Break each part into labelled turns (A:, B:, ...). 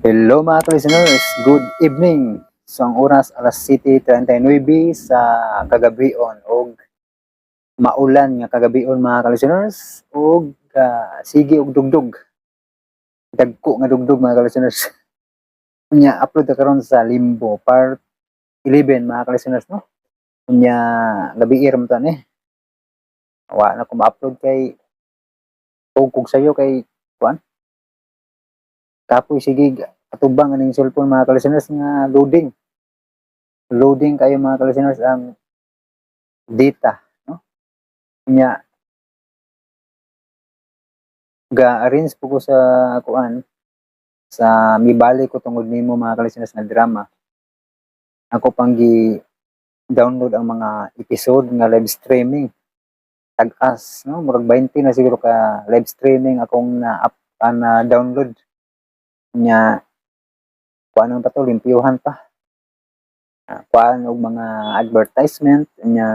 A: Hello mga listeners, good evening. So ang oras alas 7:39 sa kagabion og maulan nga kagabion mga listeners og sige og dugdug. Dagko nga dugdug mga listeners. Nya upload na karon sa Limbo part 11 mga listeners no. Nya gabi iram ta ni. Wa na ko ma-upload kay kog sayo kay kuan. Kapoy sige atubang aning cellphone mga listeners nga loading. Loading kayo mga listeners ang data no. Nya ga-arrange po ko sa kuan sa mibali ko tungod nimo mga listeners nga drama. Ako pang gi-download ang mga episode nga live streaming. Tag-as no, murag 20 na siguro ka live streaming akong na download nya kuan pa to limpyuhan pa. Kuan og mga advertisement nya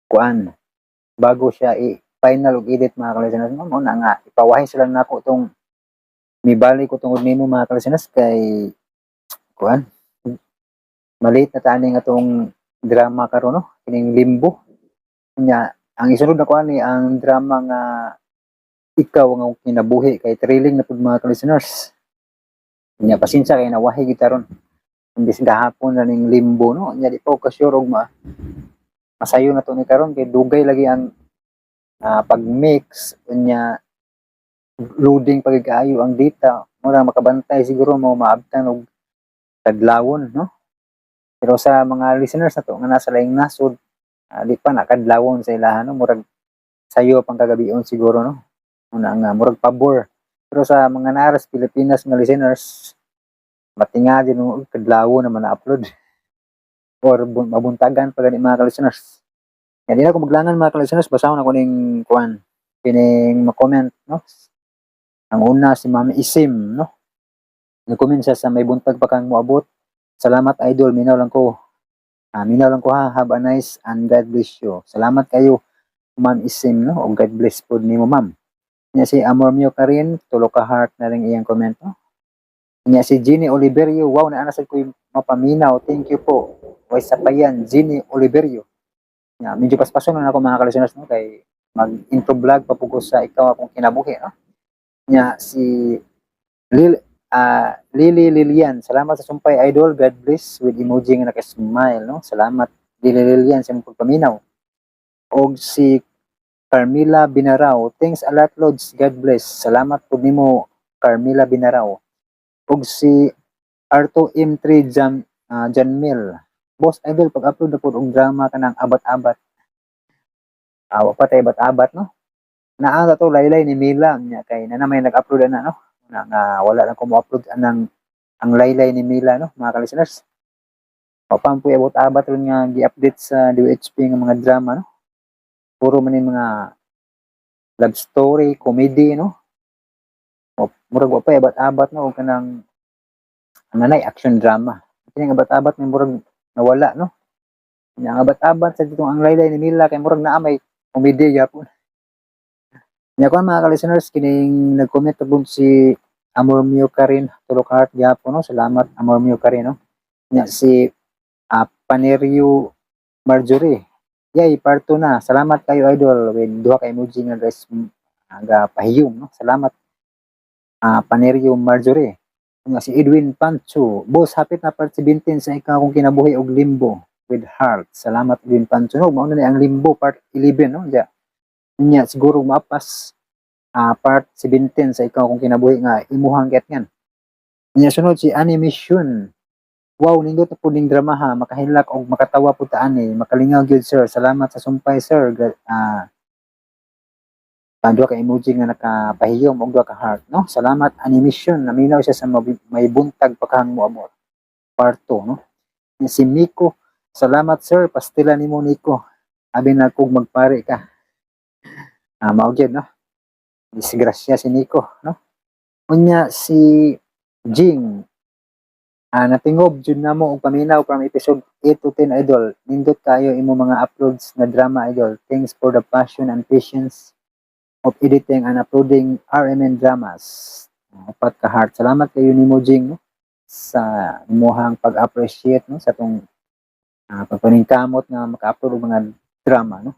A: kuan bago siya i-final og edit mga listeners mo na nga ipawahi sila nako tong mibali ko tungod nimo mga listeners kay kuan maliit na tani nga tong drama karon no kining Limbo nya ang isunod na kuan ni ang drama nga ikaw nga kinabuhi kay thrilling na pud mga listeners nya pasensya kay nawahi gid karon imbis gahapon na ning Limbo no nya di pa ko sure og masayo na to ni karon kay dugay lagi ang pag-mix nya loading pagkaayo ang data mura makabantay siguro mo maabtan og kadlawon no pero sa mga listeners nato nga nasa laing nasod di pa nakadlawon sa ilahan no murag sayo pang kagabion siguro no una nga murag pabor pero sa mga naras Pilipinas nga listeners matinga din og kadlawon naman na-upload or mabuntagan pa gani mga listeners yan di na ko maglangan mga listeners basahon ako ning kuan kining ma-comment no ang una si Mami Isim no nag-comment siya sa may buntag pa kang moabot salamat idol minaw lang ko minaw lang ko ha have a nice and God bless you salamat kayo Ma'am Isim no og God bless pod nimo ma'am nya si Amor Mio Karin tulo ka heart na ring iyang comment no nya si Jenny Oliverio wow naa sad ko mapaminaw thank you po way sa payan Jenny Oliverio nya medyo paspason na ako mga listeners no kay mag intro vlog papugos sa ikaw akong kinabuhi no nya si Lily Lilian, salamat sa sumpay idol. God bless with emoji nga naka-smile, no? Salamat Lily Lilian sa imong pagpaminaw. Og si Carmila Binarao, thanks a lot Lods. God bless. Salamat pud nimo Carmila Binarao. Og si Arto M3 Janmil. Boss idol pag-upload na pud og drama kanang abat-abat. Wa pa tay abat-abat no. Naa to laylay ni Mila nya kay na may nag-upload na no. Nga wala na ko mo-upload ang laylay ni Mila no mga listeners papang po abot-abat ron nga gi-update sa DWHP nga mga drama no puro man mga love story comedy no murag wa pa abat-abat no og kanang nanay action drama kini nga abat-abat ni murag nawala no nya nga abat-abat sa ditong ang laylay ni Mila kay murag naa may comedy gyapon nya kon mga listeners kining nag-comment tubod si Amor Mio Karin tulok heart gyapon no salamat Amor Mio Karin no nya si Panerio Marjorie yay part 2 na salamat kayo idol with duha ka emoji nga guys aga pahiyom no salamat Panerio Marjorie nya si Edwin Pancho boss hapit na part 17 sa ikaw akong kinabuhi og Limbo with heart salamat Edwin Pancho no mao na ni ang Limbo part 11 no nya siguro mapas part 17 sa ikaw kung kinabuhi nga imuhang getngan. Nya sunod si Animation. Wow, nindot na po ning drama ha, makahilak og makatawa po ta ani, makalingaw gyud sir. Salamat sa sumpay sir. Duha ka emoji nga nakapahiyom og duha ka heart, no? Salamat Animation. Naminaw siya sa may buntag pakahang moabot. Part 2, no? Nya si Miko. Salamat sir, pastila nimo Nico. Abi na kog magpari ka. Mao gyud no? Disgrasya si Nico, no? Unya si Jing, natingob jud namo og paminaw from episode 8 to 10 idol. Nindot kayo imo mga uploads na drama idol. Thanks for the passion and patience of editing and uploading RMN dramas. Upat ka heart. Salamat kayo ni Mojing, no, sa imuhang pag-appreciate, no, sa tong pagpaningkamot nga maka-upload og mga drama, no.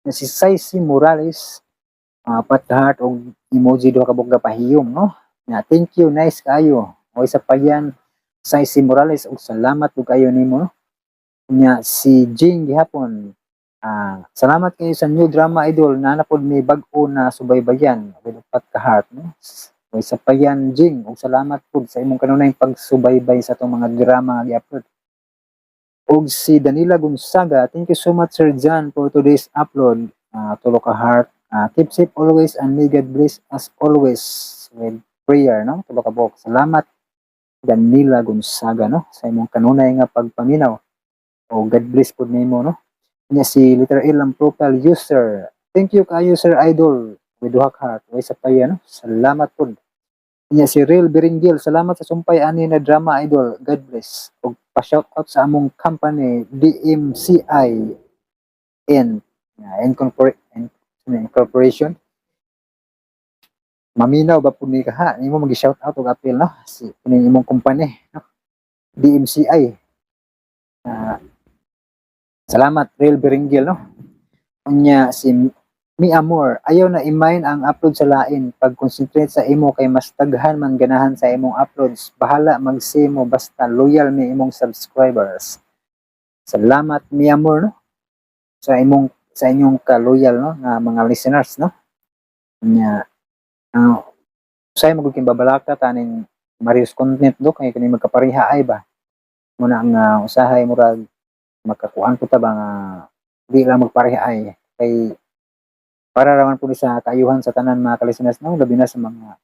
A: Na si Saisi Morales, upat ka heart og emoji duha ka bugga pahiyom, no. Na thank you, nice kayo. O isa pa yan, Saisi Morales og salamat ug kayo nimo, no. Nya si Jing gihapon, salamat kayo sa new drama idol na napod may bag-o na subaybayan with upat ka heart, no. O isa pa yan, Jing, og salamat pud sa imong kanunay pagsubaybay sa itong mga drama nga gi-upload. Og si Danila Gonzaga, thank you so much Sir John for today's upload. Tulo ka heart. Keep safe always and may God bless as always with prayer, no. Tulo ka buok. Salamat Danila Gonzaga, no, sa imong kanunay nga pagpaminaw. O God bless pud nimo, no. Nya si letter L ang profile user. Thank you kayo Sir Idol with duha ka heart. O isa pa yan, no. Salamat pud. Nya si Real Beringil, salamat sa sumpay ani na drama idol. God bless. Og pa-shout out sa among company DMCI N Incorporation. Maminaw ba pud ni ka ha? Imo magi-shout out og appeal, no, si kining imong company, no? DMCI. Salamat Real Beringil, no. Unya si Mi Amor, ayaw na imain ang upload sa lain. Pag-concentrate sa imo kay mas daghan man ganahan sa imong uploads. Bahala magsimo basta loyal mi imong subscribers. Salamat Mi Amor, no, sa inyong ka-loyal, no, nga mga listeners, no. Nya usay magud king babalaka taning Marius content do kay kini magkapariha ay ba. Muna ang usahay murag makakuan po ta ba nga di lang magpareha ay kay para raman po sa kaayuhan sa tanan mga kalisteners, no, labi na sa mga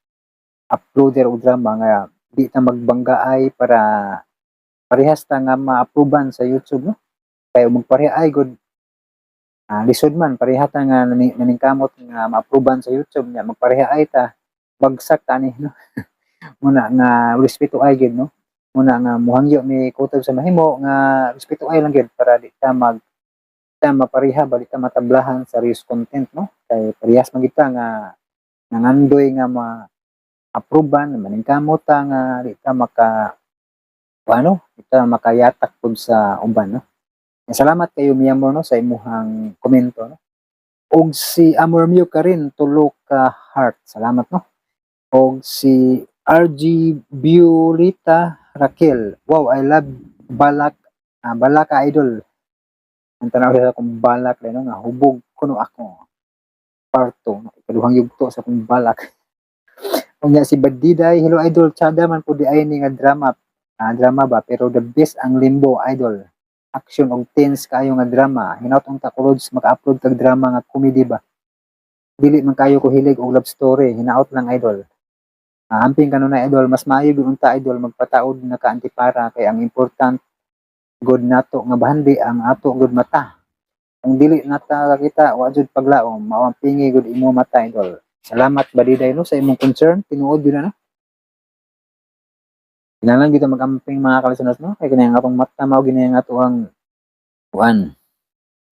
A: uploader o drama nga di ta magbangga ay para parehas ta nga ma-approvean sa YouTube, no. Kay magpareha ay good lisod man pareha ta nga naningkamot nga ma-approvean sa YouTube nya magpareha ay ta bagsak tani, no. Muna nga respeto ay gid, no. Muna nga muhangyo mi kutob sa mahimo nga respeto ay lang gid para di ta mapareha ba di ta matablahan sa serious content, no. Kay parehas man kita nga nangandoy nga ma-approvean maningkamot ta nga di ta di ta makayatak pud sa uban, no. Salamat kayo Mi Amor, no, sa imuhang komento, no. Og si Amor Mio ka rin tulo ka heart. Salamat, no. Og si RG Violeta Raquel. Wow, I love balak balaka idol. Ang tanaw sa akong balak no, nga hubog kuno ako. Parto, ikaduhang yugto sa akong balak. Unya si Badiday, hello idol, tsada man po di ay ni nga drama. Drama ba, pero the best ang Limbo idol. Action og tense kayo nga drama. Hinaut ang takulods maka-upload kag drama nga comedy ba. Dili man kayo ko hilig og love story, hinaut lang idol. Amping kanunay idol, mas maayo gyud unta idol magpataod na ka antipara kay ang important good nato nga bahandi ang ato good mata. Kung dili nata kita wa jud paglaom, mao ang pingi good imo mata idol. Salamat Badiday, no, sa imong concern, tinuod gyud na. Kinahanglan gyud magamping mga kalisteners, no, kay kanang atong mata mao gini ang ato ang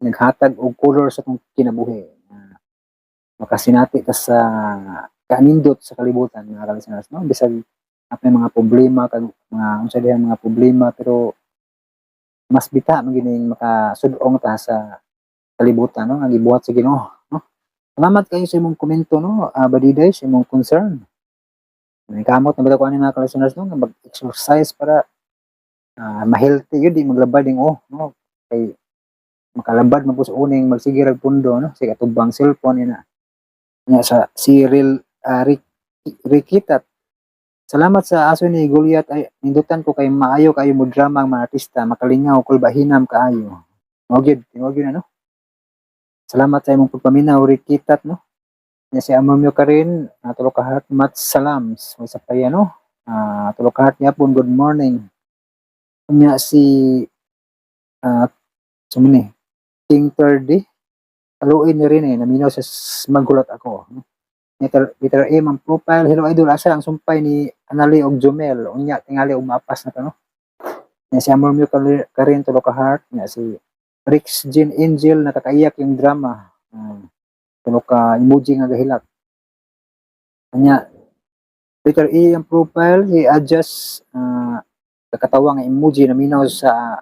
A: naghatag og color sa atong kinabuhi. Makasinati ka sa kanindot sa kalibutan mga kalisteners, no, bisag apay mga problema kag mga unsa diha mga problema pero mas bita man gining makasud-ong ta sa kalibutan, no, nga gibuhat sa Ginoo, no. Salamat kayo sa imong komento, no, Badiday, sa imong concern. Kamot na ko ani mga kalisteners, no, nga mag-exercise para ma-healthy yun, di maglabad yung no, kay makalabad man po sa uning magsigir og pundo, no, sa katubang cellphone ina nga sa si Rikitat. Salamat sa aso ni Goliath ay nindutan ko kay maayo kayo mo drama ang mga artista makalingaw kulbahinam kaayo. Mogid, ano. Salamat sa imong pagpaminaw Rikitat, no. Nya si Amamyo ka rin, tulo ka heart mat salams. May sa paya, no. Tulo ka heart yapon good morning. Nya si sumini King 30 haluin ni rin naminaw sa maggulat ako, no? Letter A ang profile, hello idol, asa ang sumpay ni Anali og Jumel, unya tingali og maapas na to, no. Nya si Amor Mio ka rin tulo ka heart. Nya si Rix Jean Angel nakakaiyak yung drama, tulo ka emoji nga gahilat. Nya Letter E ang profile, i-adjust kakatawang emoji na minaw sa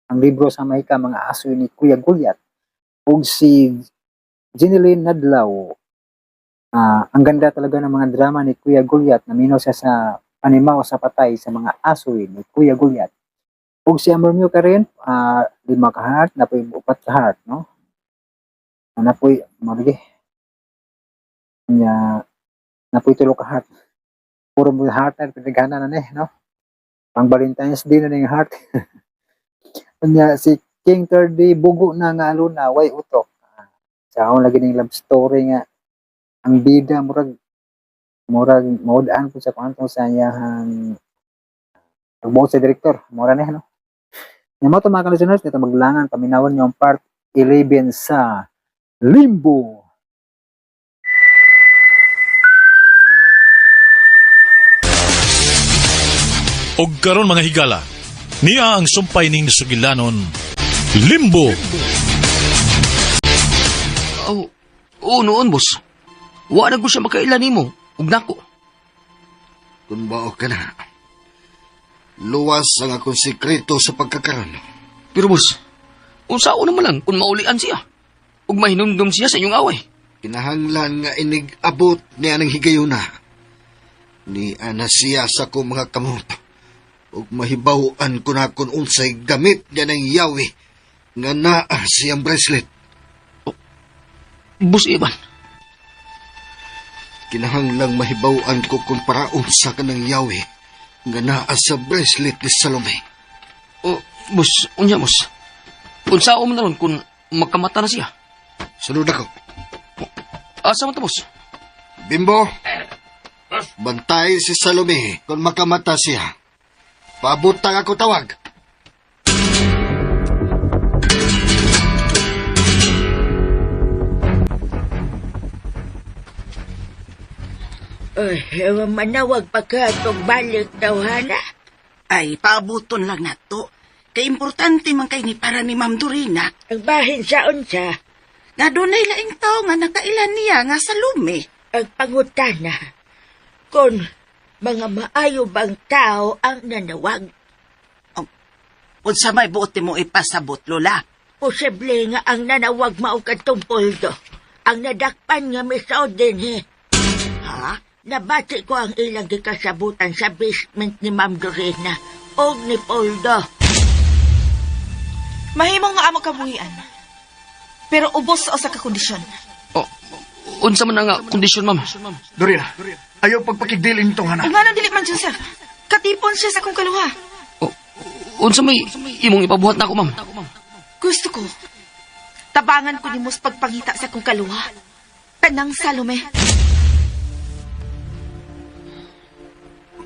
A: ang libro sa may ka mga aso ni Kuya Gulyat. Ug si Jeneline Nadlaw, ang ganda talaga ng mga drama ni Kuya Gulyat na minaw siya sa panimaw sa patay sa mga aso ni Kuya Gulyat. Ug si Amor Mew Karen, 5 ka heart, napoy 4 ka heart, no? Napoy marigi. Nya napoy 3 ka heart. Puro mo heart na pinagana na no? Pang Valentine's Day na ning heart. Nya si King 3D bugo na nga aluna way utok. Sa akong lagi ning love story nga ang bida murag maudaan ko sa kwantong sa iyang pagbuo sa direktor mura na no. Nya mo to mga listeners dito maglangan paminawon yung part 11 sa Limbo.
B: Og karon mga higala, niya ang sumpay ning sugilanon, Limbo.
C: Noon, boss. Wa na ko siya makailan nimo, ug nako.
D: Kung bao ka na, luwas ang akong sikreto sa pagkakaroon.
C: Pero boss, unsaon naman lang kung maulian siya, ug mahinumdum siya sa inyong away.
D: Kinahanglan nga inig-abot niya ng higayuna. Ni ana siya sa ko mga kamot. Ug mahibawan ko na kung unsay gamit niya ng yawi nga naa siyang bracelet.
C: Boss Ivan,
D: Kinahanglang mahibawan ko kung paraon sa kanang yawi nga naa sa bracelet ni Salome.
C: boss, unya boss. Unsaon man naman kung magkamata na siya.
D: Sunod ako.
C: Asa man ta, boss?
D: Bimbo, bantay si Salome kung makamata siya. Pabutang ako tawag.
E: Manawag pa ka itong balik daw, hana?
F: Ay, paabuton lang na to. Kay importante man kay ni para ni Ma'am Dorina.
E: Ang bahin sa unsa,
F: Nga doon ay laing tao nga nakailan niya nga sa lumi.
E: ang pangutana. Kung mga maayo bang tao ang nanawag,
F: Kung sa may buot mo ipasabot, Lola.
E: posible nga ang nanawag maugad tong poldo. Ang nadakpan nga misaod din, he.
F: Ha?
E: Nabati ko ang ilang gikasabutan sa basement ni Ma'am Dorina o ni Poldo.
G: Mahimong nga amo kabuhian. Pero ubos sa usa ka kondisyon.
C: Unsa man nga kondisyon, ma'am?
H: Dorina, ayaw pagpakigdilin tong hana.
G: Ug nga nang dili man, Joseph. Katipon siya sa akong kaluha.
C: Unsa may imong ipabuhat na ako, ma'am?
G: Gusto ko. Tabangan ko ni Mos pagpangita sa akong kaluha. Tanang Salome.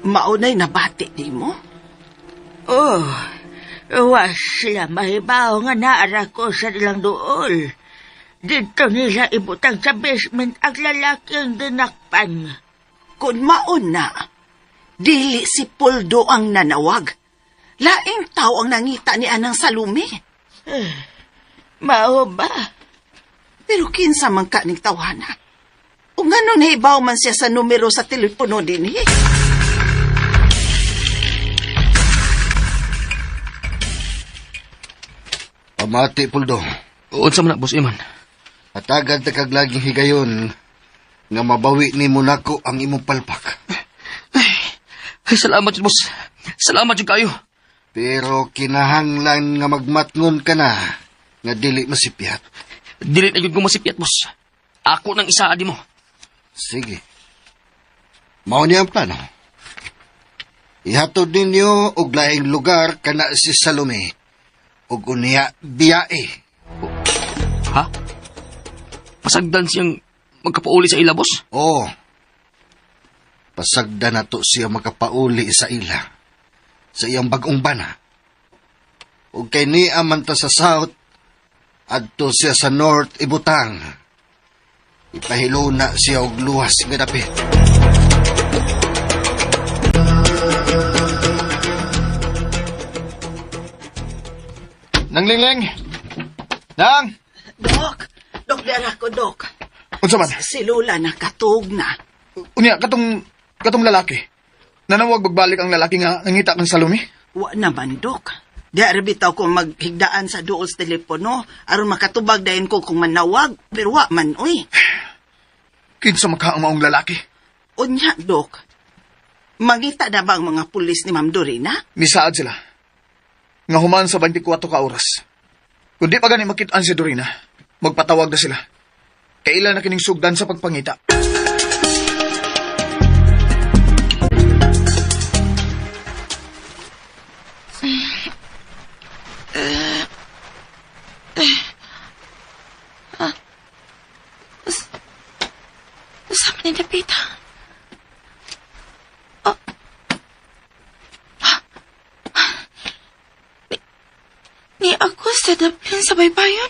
F: Maunay nabati di mo?
E: Was sila mahibaw nga naara ko sa nilang dool. Dito nila ibutang sa basement ang lalaking dinakpan.
F: Kung maun na, dili si Poldo ang nanawag. Laing tao ang nangita ni Anang Salumi.
E: Mao ba?
F: Pero kinsa man ka ning tawhana. O nga nung naibaw man siya sa numero sa telepono din eh.
D: Pamati, Puldo.
C: Unsa man na, boss Iman?
D: Hatagan ta kag laging higayon nga mabawi ni mo nako ang imong palpak.
C: Ay, salamat, boss. Salamat yung kayo.
D: Pero kinahanglan nga magmatngon ka na nga dili masipyat.
C: Dili na yun ko masipyat, boss. Ako nang isaadi mo.
D: Sige. Mao niya ang plano. Ihatod ninyo og laing lugar kana si Salome. Og unya biyae.
C: Ha? Pasagdan siyang magkapauli sa ila, boss?
D: Oo. Pasagda na to siya makapauli sa ila. Sa iyang bagong bana. Ug kay niya man ta sa south, adto siya sa north ibutang. Ipahilo na siya og luwas nga dapit.
H: Nang Lingleng! Nang!
F: Dok, Dok, dara ko, Dok.
H: Unsa man?
F: Si Lola nakatug na.
H: Unya, katong Katong lalaki. Nanawag magbalik ang lalaki nga nangita kang Salome?
F: Wa naman, Dok. Di bitaw ko maghigdaan sa duol sa telepono aron makatubag dayon ko kung manawag, pero wa man, uy.
H: Kinsa makaang maong lalaki?
F: Unya, Dok. Mangita na ba ang mga pulis ni Ma'am Dorina?
H: Misaad sila. Nga human sa 24 ka oras. Kung di pa gani makitaan si Dorina, magpatawag na sila. Kailan na kining sugdan sa pagpangita.
G: Usama ni Dapita. Ni ako sa Dublin sa baybayon.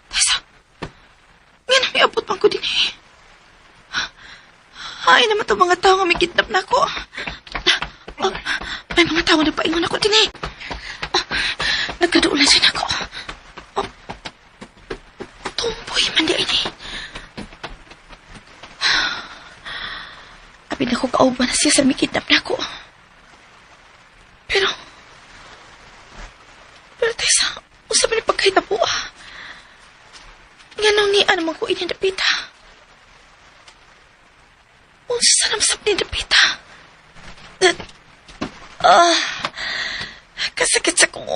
G: Tessa, nga na may abot man ko din eh. Ay naman itong mga tao nga may kidnap na ako. May mga tao na paingon ako din eh. Nagkaduulan siya na ako. Tumboy man di ini. Abi na ko kauban na siya sa may kidnap na ako. Pero Tessa, usap ni pagkahit na po Nga nang niya naman ko ini Dapita. Unsa naman sa ni Dapita? Kasakit sa kong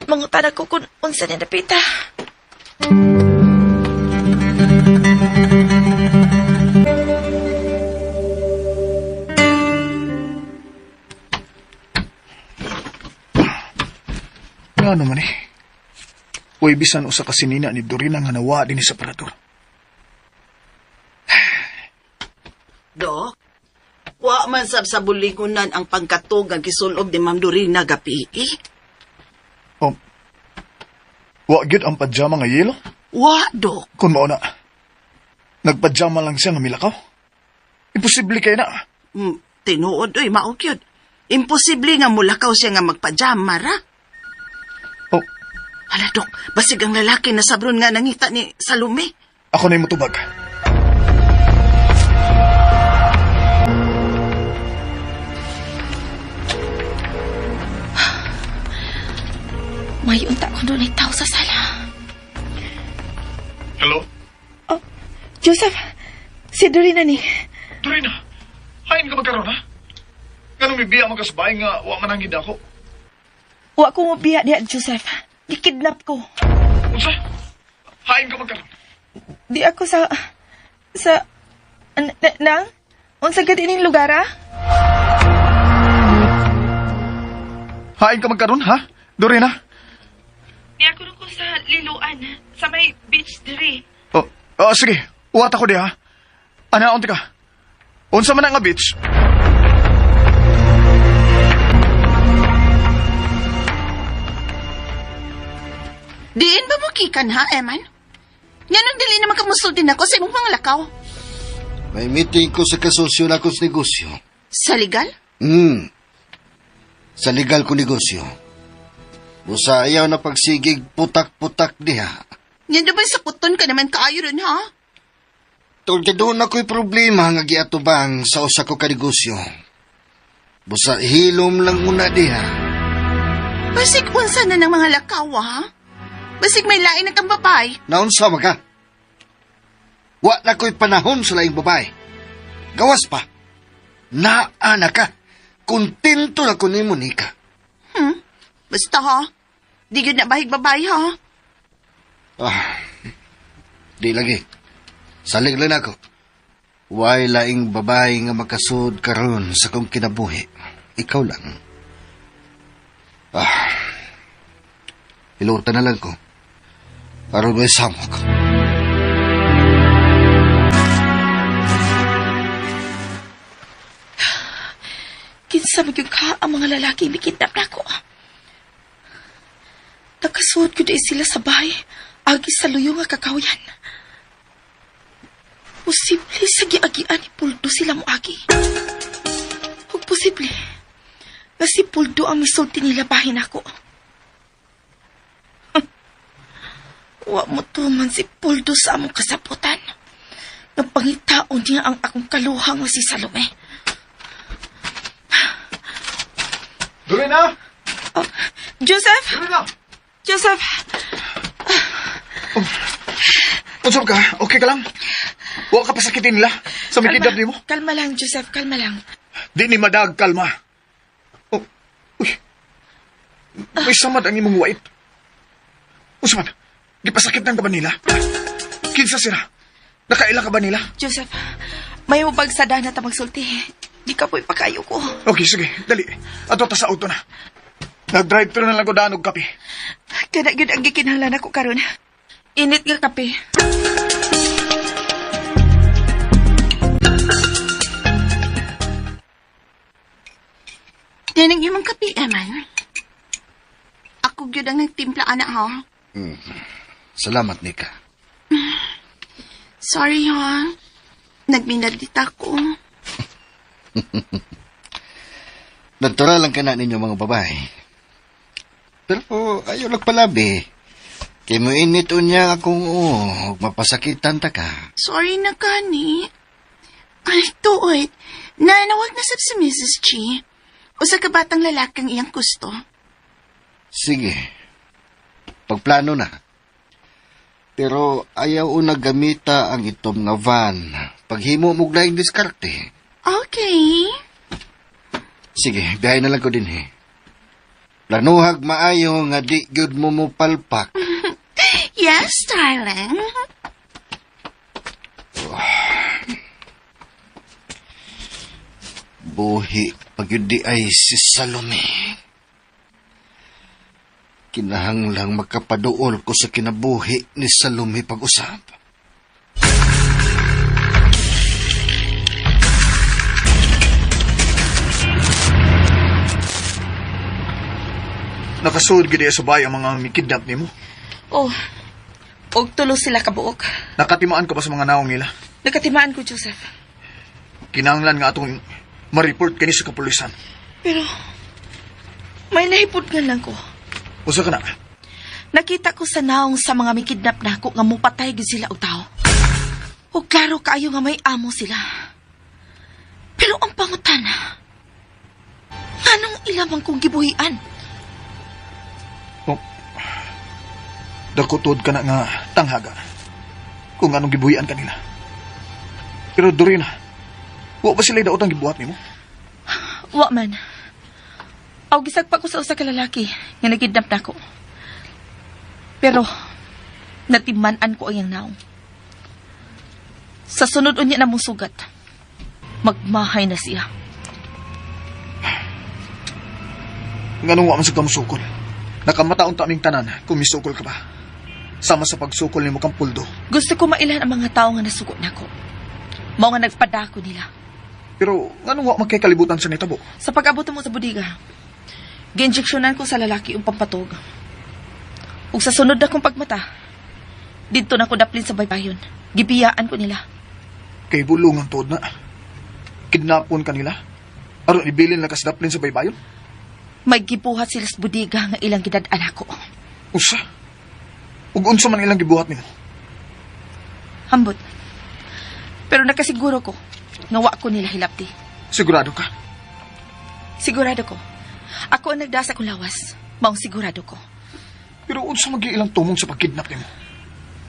G: mangutan ako kung unsa ni Dapita.
H: Nga naman eh. Uy, bisan usa ka sinina ni Dorina nga nawa din sa parador.
F: Dok, wa man sab sa bulingunan ang pagkatog ang kisulob ni Ma'am Dorina gapi.
H: Wa gyud ang pajama nga yelo?
F: Wa, Dok.
H: Kung mao na, nagpajama lang siya nga milakaw. Imposible kay na.
F: Tinuod, oy, maog yun. Imposible nga mulakaw siya nga magpajama, ra?
H: Oh,
F: Hala, Dok, basig ang lalaki na sabron nga nangita ni Salome.
H: ako na yung matubag.
G: May unta ko doon ay tao sa sala.
B: Hello?
G: Oh, Joseph, si Dorina ni.
B: Dorina, hain ka magkaroon, ha? Ganun may biya magkasabay nga wa manangid ako.
G: Wa ko mo biya diya, Joseph. Gikidnap ko.
B: Unsa? Hain ka magkaroon.
G: Di ako sa... Nang? Unsa gadi ning lugar, ah?
H: Hain ka magkaroon, ha? Dorina?
G: Di ako ko sa liluan, sa may beach diri.
H: Oh, sige. Uwat ako di, ha? Anaon ka? Unsa man nga beach?
F: Diin ba mo kikan, ha, Eman? Nga nang dili naman kamusul din ako sa imong mga lakaw.
D: May meeting ko sa kasosyo na akong negosyo.
F: Sa legal?
D: Sa legal ko negosyo. Busa ayaw na pagsigig putak-putak diha.
F: Yan ba sa puton ka naman kaayo rin, ha?
D: Tulad doon ako'y problema nga giatubang sa usa ko ka negosyo. Busa hilom lang muna diha.
F: Basig unsa na ng mga lakaw, ha? Basig may lain na kang babay.
D: Naunsa ka? Wa na ko'y panahon sa laing babae. Gawas pa. Naana ka. Kontento na ko ni Monica.
F: Basta, ha? Di yun na bahig babay, ha?
D: Di lagi. Salig lang ako. Way laing babae nga makasud karon sa kong kinabuhi. Ikaw lang. Ilutan na lang ko. Aron may samok.
G: Kinsa magyug ka ang mga lalaki mikidnap na ko. Nakasuot ko di sila sa bahay, agi sa luyo nga kakawayan. Posible sa giagian ni Puldo sila mo agi. Huwag posible nga si Puldo ang misulti nila bahin ako. Wa mo tuman si Puldo sa among kasaputan. Napangitaon niya ang akong kaluhang nga si Salome.
H: Dorina!
G: Oh, Joseph!
H: Dorina!
G: Joseph!
H: Unsap ka? Okay ka lang? Huwag ka pasakitin nila sa mikidap ni mo.
G: Kalma lang, Joseph. Kalma lang.
H: Di ni madag, kalma. Oh, uy. May samad ang imong wait. Usman, gipasakitan ka ba nila? Kinsa sila? Nakailang ka ba nila?
G: Joseph, may mabagsada na ta magsulti. Di ka po'y pakayo ko.
H: Okay, sige, dali. Ato ta sa auto na. Nag-drive-thru na lang ko daan og kape.
G: Kada gyud ang gikinahanglan ako karon. Init nga kape.
F: Dinig yung mga kapi, man. Ako gyud ang nagtimpla, anak, ha?
D: Salamat, Nika.
F: Sorry, ha? Nagminadit ako.
D: Natural lang ka na ninyo mga babae. Pero ayaw nagpalabi. Kaya mo init unya akong mapasakitan ta ka.
F: Sorry na, Kani. Ay, tuoy. Nanawag na sab si Mrs. Chi. O sa kabatang lalakang iyang gusto.
D: Sige. Pagplano na. Pero ayaw una gamita ang itom nga van. Paghimo mo laing diskarte.
F: Okay.
D: Sige, biyahe na lang ko din Planuhag maayo nga di gyud mo palpak.
F: Yes, darling.
D: Buhi pag yun di ay si Salome. Kinahanglang magkapaduol ko sa kinabuhi ni Salome pag-usap.
H: Nakasuod gid sa bay ang mga mikidnap nimo.
G: Oh, og tulo sila kabuok.
H: Nakatimaan ka ba sa mga naong nila?
G: Nakatimaan ko, Joseph.
H: Kinahanglan nga atong ma-report kini sa kapulisan.
G: Pero, may nahipod nga lang ko.
H: Usa ka na.
G: Nakita ko sa naong sa mga mikidnap na ako nga mupatay gid sila og tao. O klaro kaayo nga may amo sila. Pero ang pangutana, anong ilamang kong gibuhian?
H: Oh. Dakotod ka na nga tanghaga kung anong gibuhian kanila. Pero Dorina, wa ba sila daot ang gibuhat nimo?
G: Wa man. Aw gisagpa ko sa usa ka lalaki nga nagkidnap nako. Pero natiman-an ko ang iyang naong. Sa sunod unya na mong sugat, magmahay na siya.
H: Nganong wa man sa kamusukol? Nakamataon ta aming tanan kung misukol ka ba. Sama sa pagsukol nimo kang puldo.
G: Gusto ko mailan ang mga tao nga nasugot nako. Mao nga nagpadako nila.
H: Pero nganong wa magkay-kalibutan sa nitabo?
G: Sa pag-abot mo sa budiga, gi-injeksyonan ko sa lalaki ang pampatog. Ug sa sunod na kong pagmata, dito na ko daplin sa baybayon. Gibiyaan ko nila.
H: Kay bulungan tod na. Kidnapon kanila. Aron ibilin na kasdaplin sa baybayon.
G: May gibuhat sila sa budiga nga ilang gidad-an ako.
H: Usa. Ug unsa man ilang gibuhat nimo?
G: Hambot. Pero nakasiguro ko nga wa ko nila hilapti.
H: Sigurado ka?
G: Sigurado ko. Ako ang nagdasa kong lawas. Maong sigurado ko.
H: Pero unsa mag-iilang tumong sa pagkidnap nimo?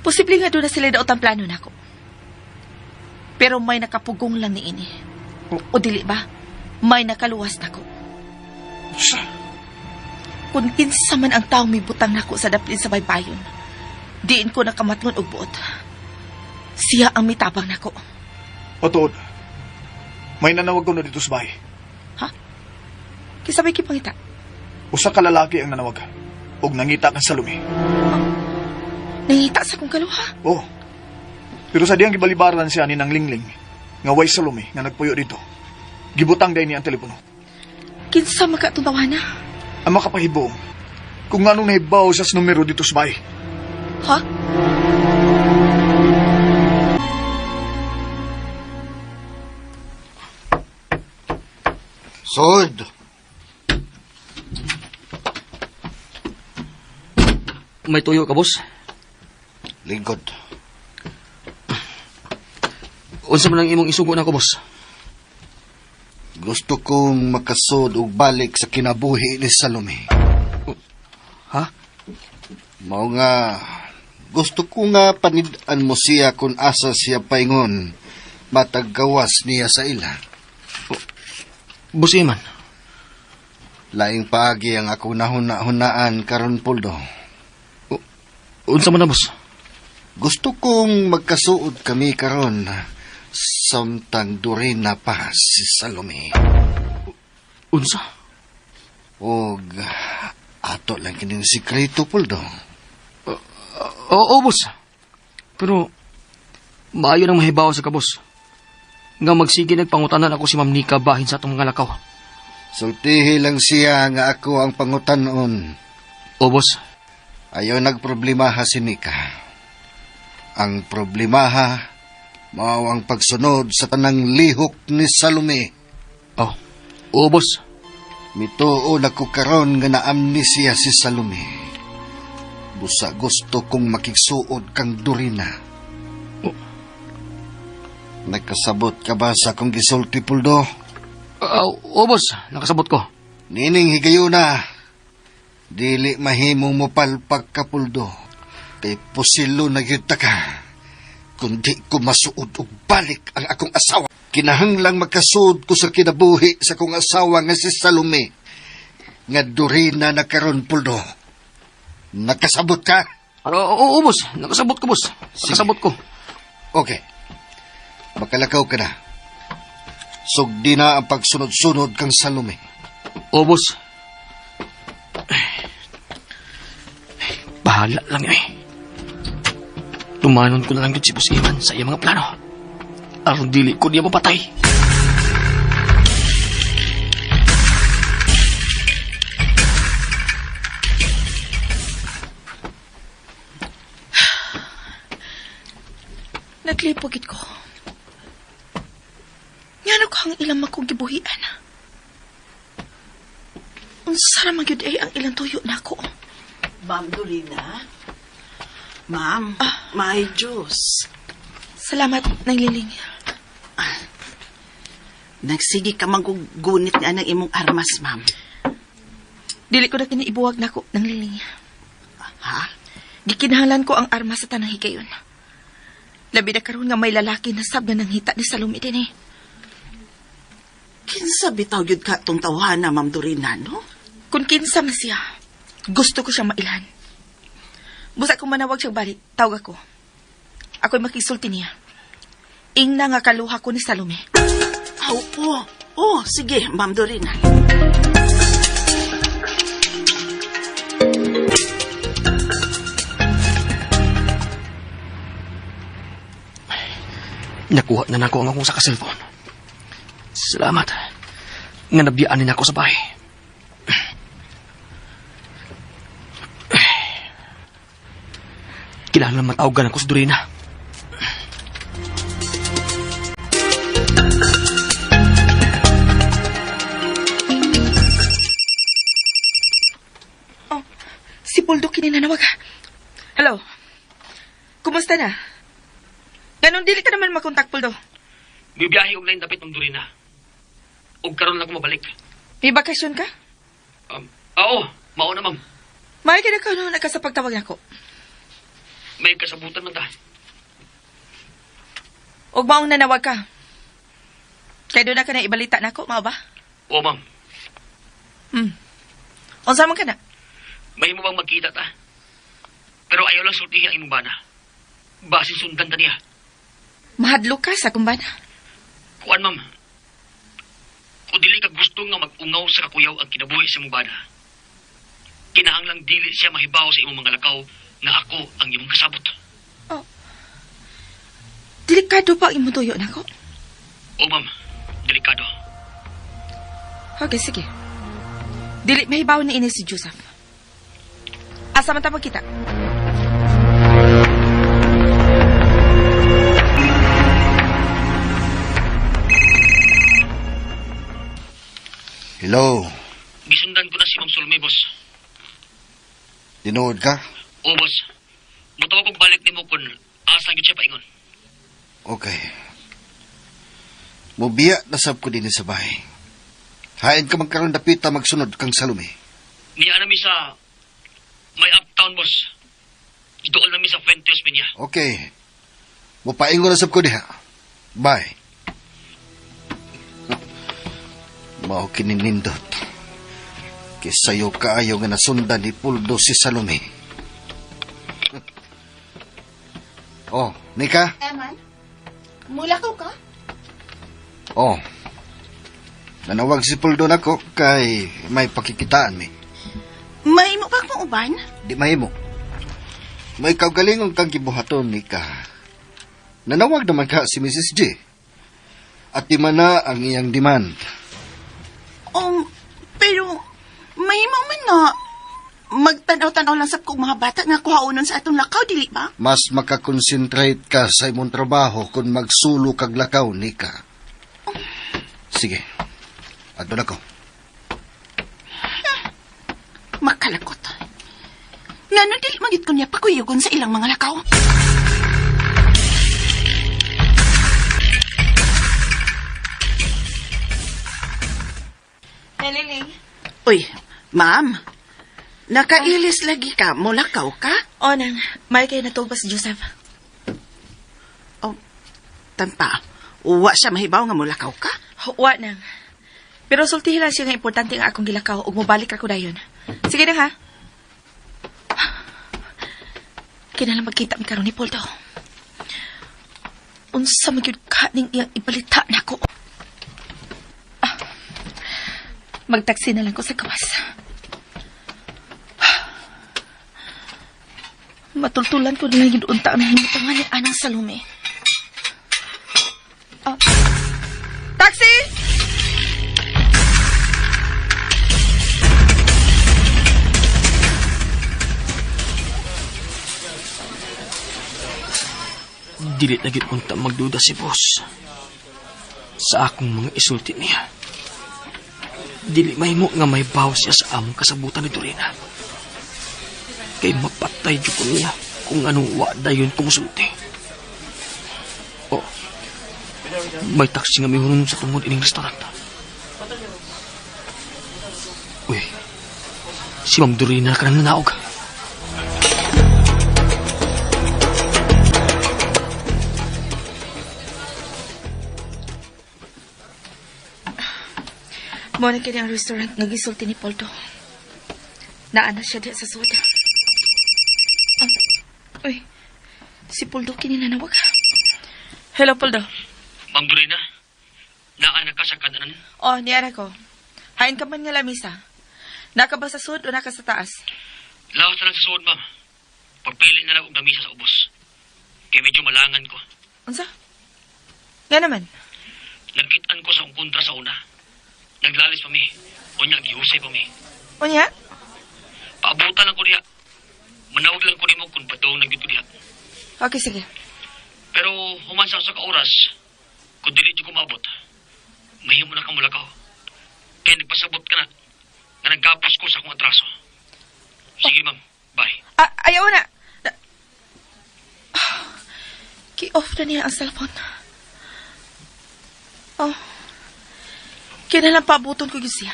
G: Posible nga doon na sila daot ang plano nako. Pero may nakapugong lang ni ini. O dili ba? May nakaluwas nako.
H: Usa.
G: Kung kinsa man ang taong may butang nako sa daplin sa baybayon, diin ko nakamatngon og buot. Siya ang mitabang nako.
H: Otod. May nanawag ko na dito sa bahay.
G: Ha? Kisabay kipangita.
H: Usa ka lalaki ang nanawag. Ug nangita kang Salome.
G: Nangita sa kong kaluha.
H: Oh. Pero sa diyang gibalibaran siya ni nang Lingling, nga way Salome nga nagpuyo dito. Gibutang day niya ang telepono.
G: Kinsa makatuntawana?
H: Ang makapahibong kung anong nahibaw sa numero dito sa bahay.
G: Ha?
D: Sword!
C: May tuyo ka, boss?
D: Lingkod.
C: Unsa man ang imong isugo nako, boss?
D: Gusto kong makasod og balik sa kinabuhi ni Salome.
C: Ha?
D: Mao nga, gusto ko nga panid-an mo siya kung asa siya paingon matag gawas niya sa ila.
C: Boss Iman.
D: Laing paagi ang ako nahuna-hunaan karon Puldo.
C: Unsa man na, boss?
D: Gusto kong magkasuod kami karon samtang durin na pa si Salome.
C: Unsa?
D: Og ato lang kining sikreto Puldo.
C: Oo, boss. Pero, maayo nang mahibaw sa kabos. Nga magsige nagpangutanan ako si Ma'am Nika bahin sa atong mga lakaw.
D: Sultihi lang siya nga ako ang pangutanon.
C: O, boss.
D: Ayaw nagproblemaha si Nika. Ang problemaha, mao ang pagsunod sa tanang lihok ni Salome.
C: Oh. Oo, boss.
D: Mituo na ko karon nga na-amnesia si Salome. Busa gusto kong makigsuod kang Dorina. Nagkasabot ka ba sa akong gisulti, Puldo?
C: Oo, boss. Nakasabot ko.
D: Nining higayuna, dili mahimong mo palpag ka, Puldo. Kay pusilo na gyud ta ka. Kundi ko masuod og balik ang akong asawa. Kinahanglang magkasuod ko sa kinabuhi sa akong asawa nga si Salome. Nga Dorina na karon, Puldo. Nakasabot ka?
C: Oo, boss. Nakasabot ko, boss. Nakasabot ko.
D: Okay. Makalakaw ka na. Sugdi na ang pagsunod-sunod kang Salome.
C: Oo, boss. Bahala lang yun eh. Tumanon ko na lang yun si Boss Iman sa iyang mga plano. Aron dili ko niya mapatay.
G: Naglipogit ko. Ngano ko ang ilang makugibuhian. Unsa ra man gyud ay ang ilang tuyo nako.
F: Ma'am Dorina? Ma'am, may Diyos.
G: Salamat nang liling.
F: Nagsige ka magugunit nga ng imong armas, ma'am.
G: Dili ko na kiniibuwag nako nang liling.
F: Ha?
G: Gikinahanglan ko ang armas sa tanang higayon. Labi na karon nga may lalaki na sab nga nanghita ni Salome din eh.
F: Kinsa bitaw yun ka itong tawhana, Ma'am Dorina, no?
G: Kung kinsa man siya, gusto ko siyang mailan. Busa kung manawag siyang balik, tawag ako. Ako'y makisulti niya. Ingna nga kaluha ko ni Salome.
F: Oo, sige, Ma'am Dorina.
C: Nakuha na nako ang akong sa cellphone. Salamat. Nga nabiyaanin ako sa bahay. Kailangan matawagan ako sa Dorina.
G: Oh, si Poldo kininanawag. Hello? Kumusta na? Ganon dili ka naman makontak, Poldo.
C: Bibiyahe og lain dapit ng Dorina. Og karon lang ko mabalik.
G: May bakasyon ka?
C: Oo, mao na ma'am.
G: May ka na ka nung nagkasapagtawag na ko.
C: May kasabutan man ta.
G: Og maong nanawag ka. Kaya doon na ka na ibalita na ako, mga ba?
C: Oo, ma'am.
G: Unsa man ka na?
C: May mo bang magkita ta? Pero ayaw lang sultihin ang imong bana. Basin sundan ta niya.
G: Mahadlo ka sa kumbana.
C: Kuan, ma'am. Kung dili ka gusto nga mag-ungaw sa kakuyaw ang kinabuhi sa imong bana, kinahanglang dili siya mahibaw sa imong mga lakaw na ako ang imong kasabot.
G: Oh. Delikado pa ang imong tuyo na ko?
C: Oo, ma'am. Delikado.
G: Okay, sige. Dili mahibaw na ini si Joseph. Asa man ta magkita?
D: Hello,
C: Gisundan ko na si Ma'am Solme, boss.
D: tinuod ka?
C: Oo, boss. Mutawag kong balik ni mo kung asa yun siya paingon.
D: Okay. Mubiya na sab ko din sa bahay. Hain ka magkaroon dapita magsunod kang Salome.
C: Ni anami sa may uptown, boss. Doon nami sa Fuentes Peña.
D: Okay. Mupaingo na sab ko diha. Bye. Mao kininindot. Kisayo kaayo nga nasundan ni Puldo si Salome. Oh, Nika?
F: Eman, mulakaw ka?
D: Oh. Nanawag si Puldo nako kay may pakikitaan mi.
F: May mo pa akong uban?
D: Di mahimo. May kaugalingon kang gibuhaton, Nika. Nanawag naman ka si Mrs. J. At di man na ang iyang demand.
F: Pero may mo man na magtanaw-tanaw lang sa kong mga bata nga kuhaunon sa atong lakaw, dili ba?
D: Mas makakonsentrate ka sa imong trabaho kung magsulo kag lakaw, Nika. Sige. Adto na ko.
F: Makalakot. Nga no, dili magit ko niya pakuyugon sa ilang mga lakaw.
G: Naliling.
F: Uy, ma'am. Nakailis lagi ka. Mulakaw ka?
G: O, nang. May kayo natulog si Joseph.
F: Tanpa. Uwa siya mahibaw nga mulakaw ka?
G: Wa nang. Pero sultihin lang siya nga importante nga akong gilakaw ug mobalik ako dayon. Sige na ha. Kinalang magkita mi karon ni Poldo. Unsa magyud ka ning iyang ibalita nako. Magtaksi na lang ko sa kawas. Matultulan ko na yung unta ang himutangan ni Anang Salome. Taxi!
C: Dili lagi unta magduda si boss sa akong mga isulti niya. Dili mahimo nga may bawas siya sa among kasabutan ni Dorina. Kay mapatay jud ko niya kung anong wa dayon kumusulti. Oh, may taxi nga mihunong sa tungod ining restaurant. Uy, si Ma'am Dorina ka nang nanaog.
G: Mo na kini ang restaurant nga gisulti ni Poldo. Naana siya diya sa soda. Uy, si Poldo kini nanawag. Hello, Poldo.
C: Ma'am Dorina, naana ka sa kananan?
G: Oh, niara ko. Hain ka man nga lamisa. Naka ba sa sud o naka sa taas?
C: Lawas na lang sa suod, ma'am. Pagpili na lang og damisa sa ubos. Kaya medyo malangan ko.
G: Unsa? Nga naman.
C: Nagkitaan ko sa akong kontra sa una. Naglalis pa mi. O niya, gihusay pa mi.
G: Unya?
C: Paabutan lang ko diha. Manawag lang ko ni mo kung patong nagdito diha.
G: Okay, sige.
C: Pero humansa sa ka-oras, kung dili di ko maabot, mahimo na ka mulakaw. Kaya nagpasabot ka na, na nagkapos ko sa akong atraso. Sige, ma'am. Bye.
G: Ayaw na. Ki-off na niya ang cellphone. Oh. Kinalang paabuton ko yun siya.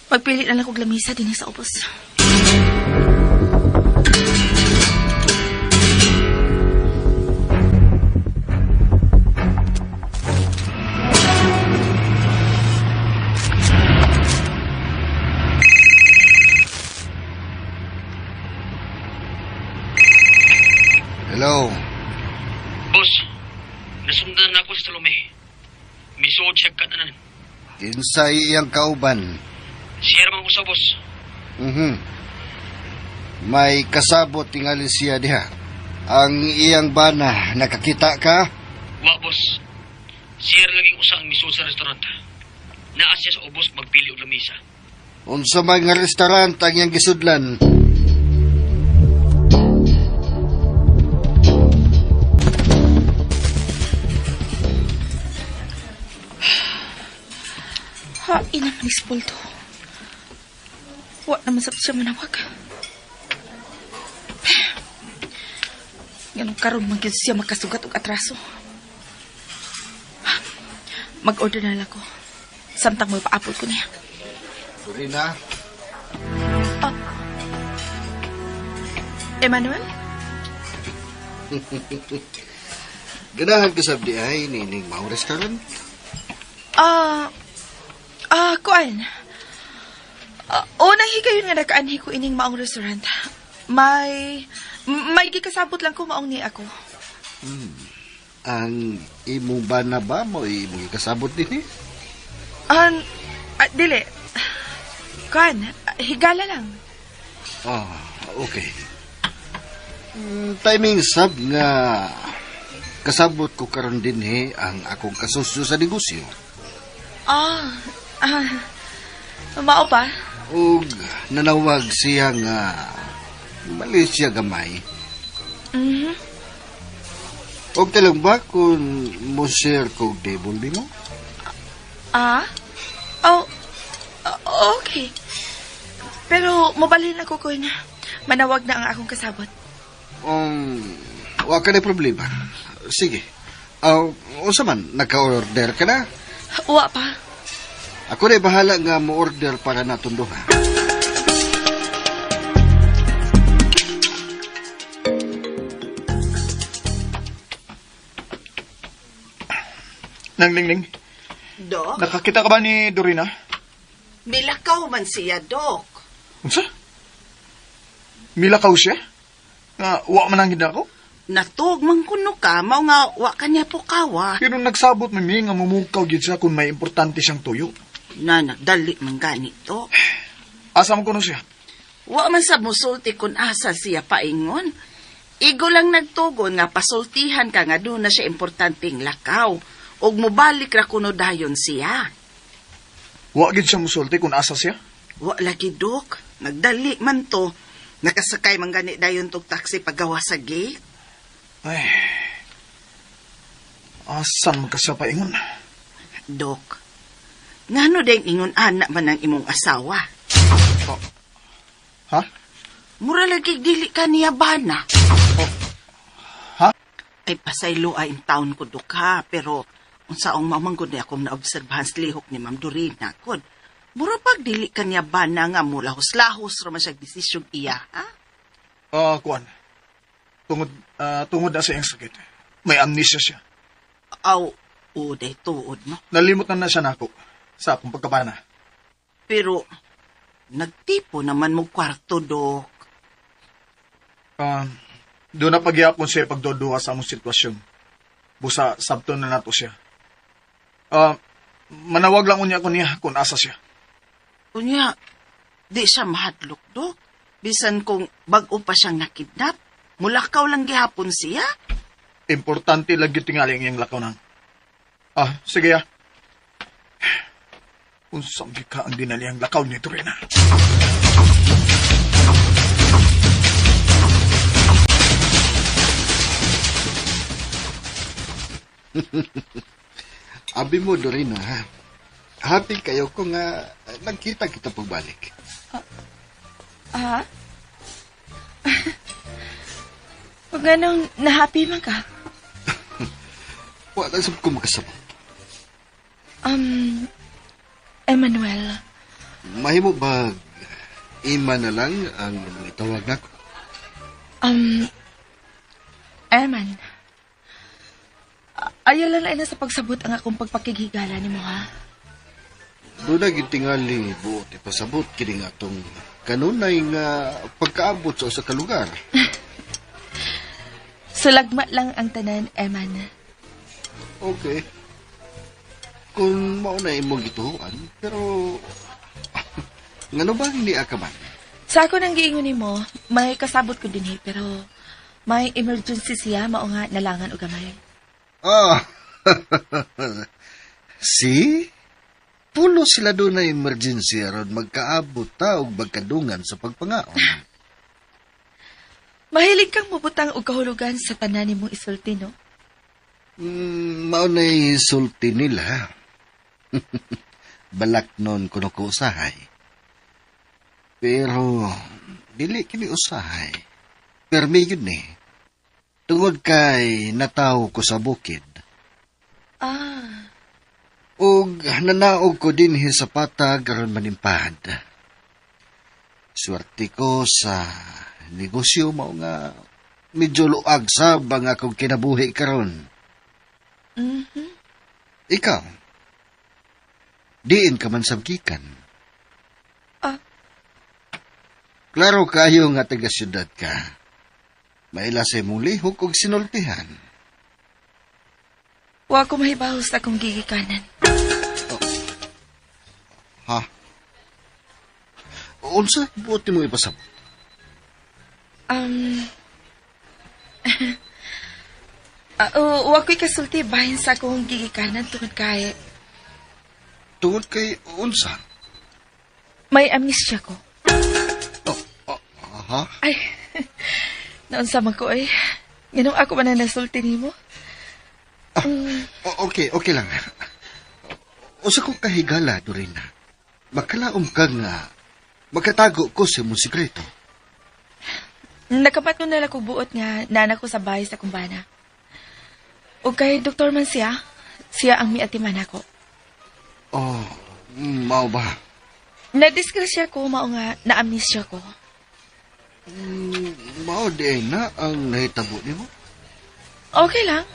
G: Magpili na lang kong lamisa din sa ubos.
D: Hello.
C: Boss, nasundan na ako sa Salome. Misuod siya kananan.
D: Kinsay iyang kauban.
C: Siya naman ko sa boss.
D: May kasabot tingali siya diha. Ang iyang bana, nakakita ka?
C: Wa, boss. Siya laging usa ang misuod sa restaurant. Naa siya sa ubos magpili og lamisa.
D: Unsa may nga restaurant ang iyang gisudlan?
G: Hain naman ni Poldo. Wa naman sa siya manawag. Ganun karon man gyud siya makasugat og atraso. mag-order na lang ko. Samtang mo paapod ko niya.
D: Dorina,
G: Emmanuel?
D: ganahan ka sabdi ay nining mao restaurant.
G: Kuan. Unang higayon nga nakaanhi ko ining maong restaurant. May gikasabot lang ko maong ni ako.
D: Ang imong bana ba mo imong ikasabot din eh?
G: Dili. Kuan, higala lang.
D: Okay. Timing sab nga kasabot ko karon din ang akong kasosyo sa negosyo.
G: Mao pa?
D: Ug nanawag siya nga Malaysia gamay. Og talang ba kung mo share ko table di mo?
G: Okay. Pero mabalhin ako ko na. Manawag na ang akong kasabot.
D: Wa ka na problema. Sige. Unsa man, nagka-order ka na?
G: Wa pa.
D: Ako na bahala nga mo order para naton duha.
H: Nang.
F: Dok,
H: Nakakita ka ba ni Dorina?
F: milakaw man siya, Dok.
H: Unsa? Milakaw siya? Nga, wa man ang ako?
F: Natug man kuno ka, mao nga wa kanya pukawa.
H: Pero nagsabot man mi nga mumukaw gid siya kung may importante siyang tuyo.
F: Na nagdali man ganito.
H: Asa mo kuno siya?
F: Wa man sa musulti kung asa siya paingon. Igo lang nagtugon nga pasultihan ka nga doon na siya importanteng lakaw. Og mubalik ra kuno dayon siya.
H: Wa gid siya musulti kung asa siya?
F: Wa lagi, Dok. Nagdali man to. Nakasakay man gani dayon tog taxi paggawa sa gate.
H: Ay. Asan man ka siya paingon?
F: Dok, ngano deng ingon anak man ang imong asawa?
H: Ha?
F: Mura lagi dili ka niya bana.
H: Ha?
F: Ay pasaylo ay in town ko, Dok, ha? Pero unsaong mamanggod na akong naobserbahan sa lihok ni Ma'am Dorina, kod. Mura pag dili ka niya bana nga mula lahos raman siya desisyon iya, ha?
H: Kuan. Tungod na sa iyang sakit. May amnesia siya.
F: Aw, uday tuod mo.
H: Nalimot na siya nako sa akong pagkabana.
F: Pero, nagtipo naman mo kwarto, Dok.
H: Doon na pagyapon siya pagdoduha sa among sitwasyon. Busa, sabto na nato siya. Manawag lang unya ko niya kung asa siya.
F: Unya, di siya mahadlok, Dok. Bisan kung bag-o pa siyang nakidnap, mulakaw lang gihapon siya.
H: Importante lagi tingali ang iyang lakaw nang. Sige ya. Unsang ka ang dinali ang lakaw ni Dorina.
D: Abi mo, Dorina, ha? Happy kayo kung nagkita kita pagbalik.
G: Kung ganong na-happy man ka.
D: Wala sab ko makasabot.
G: Emmanuel.
D: Mahimo ba ima na lang ang itawag nako?
G: Eman. Ayaw lang na sa pagsabot ang akong pagpakigigala ni mo, ha?
D: Doon na gintingali buot ipasabot kini nga atong kanunay nga pagkaabot sa usa ka lugar.
G: Sulagma lang ang tanan, Eman.
D: Okay. Kung mauna imong gituhuan, pero ngano ba hindi ka man?
G: Sa ako nang giingon ni mo, may kasabot ko din, pero may emergency siya, mao nga nalangan o gamay.
D: See? Pulo sila doon na emergency aron magkaabot ta og magkadungan sa pagpangaon.
G: Mahilig kang mabutang og kahulugan sa tanan ni mong isulti, no?
D: Maunay sulti nila. Balak nun kuno ko usahay. Pero, dili kini usahay. Permi yun eh. Tungod kay nataw ko sa bukid. ug nanaog ko din sa patag aron manimpad. Swerte ko sa negosyo mao nga medyo luag sab ang akong kinabuhi karon. Ikaw, diin ka man sabgikan. Klaro kayo nga taga-syudad ka. Maila sa imong lihok ug sinultihan.
G: Wa ko mahibaw sa akong gigikanan.
D: Ha? Unsa buot mo ipasab?
G: Wa ko'y kasulti bahin sa akong gigikanan tungod kay
D: Tungod kay unsa?
G: may amnesia ko.
D: Ha?
G: Ay, naunsa man ko ay. Ganun ako man na nasulti nimo.
D: Okay lang. Usa ko kahigala, Dorina. Makalaom ka nga magkatago ko sa imong sikreto.
G: Nakapat ko nala ko buot nga nana ko sa bahay sa kumbana. O kay Dr. man siya ang miatiman ako.
D: Oh, mao ba?
G: Nadisgrasya ko, mao nga na-amnesia ko.
D: Mao di na ang nahitabo nimo?
G: Okay lang.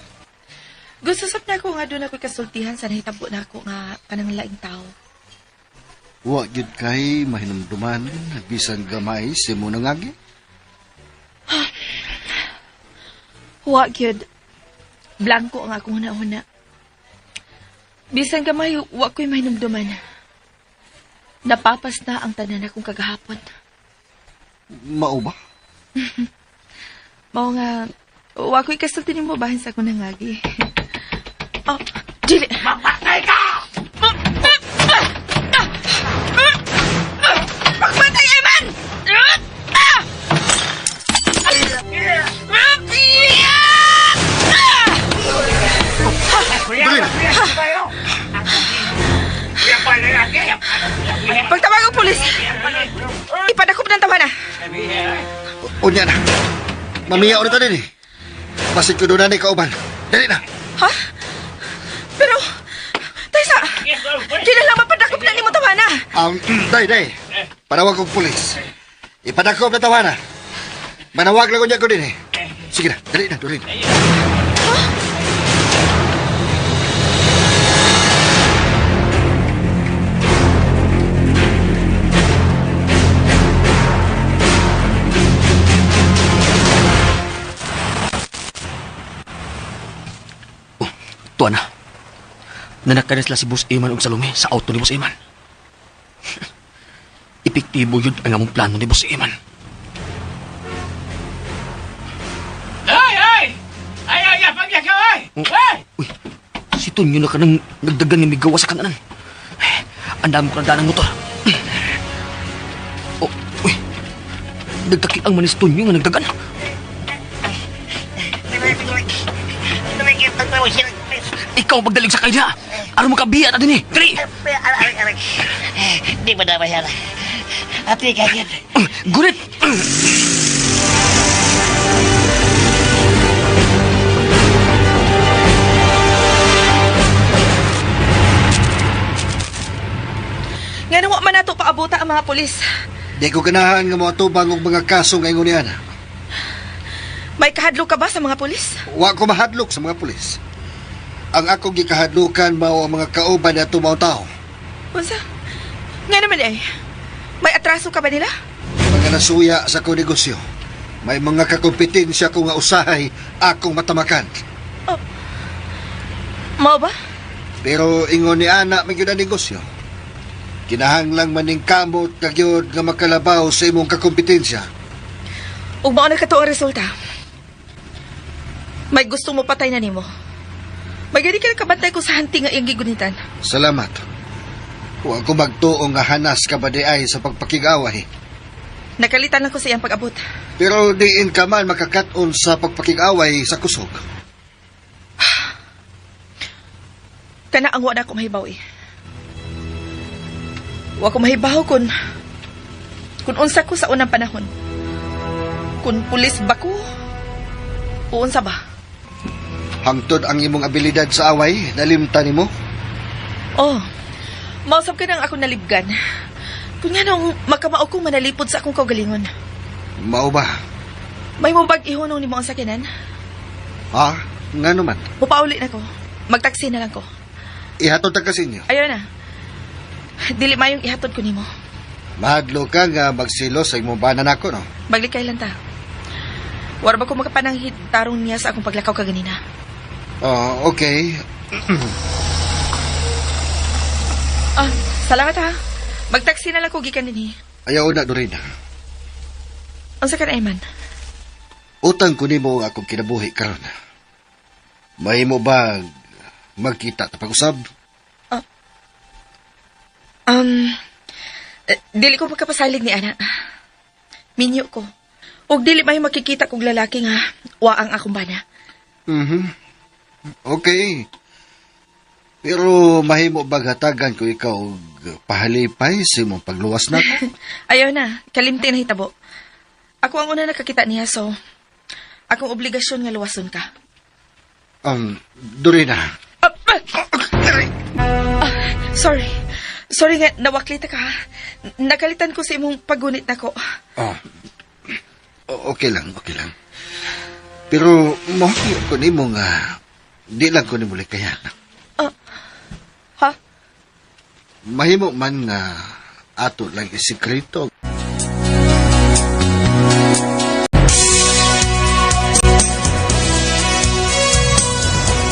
G: Gusto sab na ako nga doon ako kasultihan sa nahitabo na ako nga kanang laing tao.
D: Wa gyud kay mahinumduman bisan gamay sa imong nangagi?
G: Wa gyud. Blanco ang akong huna-huna. Bisan gamay, wa ko'y mahinumduman. Napapas na ang tanan akong kagahapon.
D: Mao ba?
G: Mao nga, wa ko'y kasulti nimo bahin sa akong nangagi. Oh, dili!
C: Mapatay ka!
G: Pagmatay, Eman! Pagtawag ang pulis! Ipadakop ng tawanan!
D: Unya na. Mamiya ulit din eh. Pasit ko doon na ni kauban. Dali na.
G: Ha? Pero, Taysa, di na lang mapadakop na ni mo tawana.
D: Day. Panawag kong pulis. Ipadakop na tawana. Manawag lang ko niya ko din eh. Sige na, dali na, Dorina.
C: Tuan na. Nanakanan sila si Boss Eman og Salome sa auto ni Boss Eman. Epektibo yun ang among plano ni Boss Eman.
I: Ay! Pagya ka, ay! Ay!
C: Uy, si Tonyo na ka nang nagdagan ng migawa sa kananan. Ang dami ko na daan ng motor. Oh, uy. Nagtakit ang manis Tonyo nga nagdagan. Ikaw magdalig sa kanya. Ano mo kabiya na din eh. Dali!
I: Di ba na masyara? Ati kagyan.
C: Gunit!
G: Nga nawa man nato paabuta ang mga pulis.
D: Di ko ganahan nga mga tubang og mga kaso ngayon niyan.
G: May kahadlo ka ba sa mga pulis?
D: Wa ko mahadlok sa mga pulis. Ang akong gikahadlukan mao ang mga kauban na tumaw tao.
G: Unsa? Nga naman eh. May atraso ka ba nila?
D: Mga nasuya sa ko negosyo. May mga kakompetensya ko nga usahay akong matamakan.
G: Mao ba?
D: Pero ingon ni Ana may gyud ang negosyo. Kinahanglang maning kamot kagyod nga makalabaw sa imong kakompetensya.
G: Ug mao na kato ang resulta. May gusto mo patay na nimo. May gani ka nakabantay ko sa hanting nga iyang gigunitan.
D: Salamat. Huwag ko magtuong nga hanas ka ba di ay sa pagpakigaway.
G: Nakalitan lang ko sa iyang pag-abot.
D: Pero diin ka man makakaton sa pagpakigaway sa kusog.
G: Kana ang wala ko mahibaw eh. Wa ko mahibaw kung unsa ko sa unang panahon. Kung pulis ba ko o unsa ba?
D: Hangtod ang imong abilidad sa away, nalimtan nimo.
G: Oh, mausap ka ng akong nalibgan. Kung nga nung makamao kong manalipod sa akong kaugalingon.
D: Mao ba?
G: May mubag ihunong ni mo ang sakinan?
D: Ha? Nga naman.
G: Mupauli na ko. Magtaksi na lang ko.
D: Ihatod ta kasi niyo.
G: Ayaw na. Dili mayong ihatod ko nimo.
D: Mahadlo ka nga magsilo sa imong banan ako, no?
G: Baglikay lang ta. Wala ba ko makapananghit tarong niya sa akong paglakaw kaganina?
D: Oh, okay.
G: Ah, salamat ha. Magtaksi na lang ko gikan din
D: Ayaw na, Dorina.
G: Ang sakan ay man.
D: Utang ko nimo ang akong kinabuhi karon. Mahimo ba magkita ta pag-usab?
G: Dili ko magkapasalig ni Ana. Minyo ko. Ug dili may makikita kong lalaki nga waang akong bana.
D: Okay. Pero mahimo ba gatagan ko ikaw og pahalipay sa imong pagluwas na ko?
G: Ayaw na. Kalimti na hitabo. Ako ang una nakakita niya, so akong obligasyon nga luwason ka.
D: Dorina.
G: Sorry. Sorry nga, nawaklita ka. Nakalitan ko sa imong paggunit na ko.
D: Okay lang, okay lang. Pero mahal ko nimo nga di lang ko nimo likayan.
G: Ha?
D: Mahimo man nga ato lang isikreto.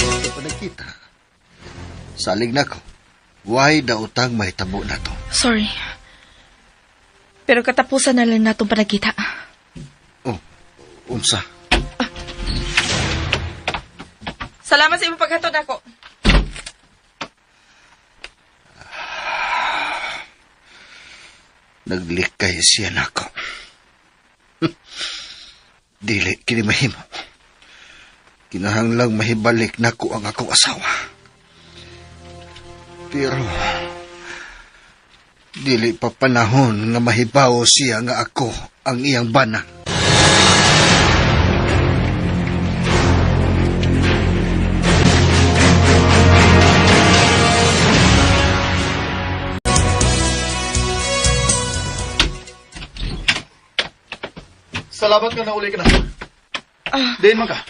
D: Ito pa nagkita. Salig na ko. Why da utang mahitabo na to?
G: Sorry. Pero katapusan na lang natong panagkita.
D: Oh, unsa?
G: Salamat sa imong paghatod ako.
D: Naglikay siya na ako. Dili, kini mahimo. Kinahanglang mahibalik na ko ang akong asawa. Pero, dili pa panahon nga mahibaw siya nga ako ang iyang bana.
H: Salamat nga nauli ka na. Diyan man ka.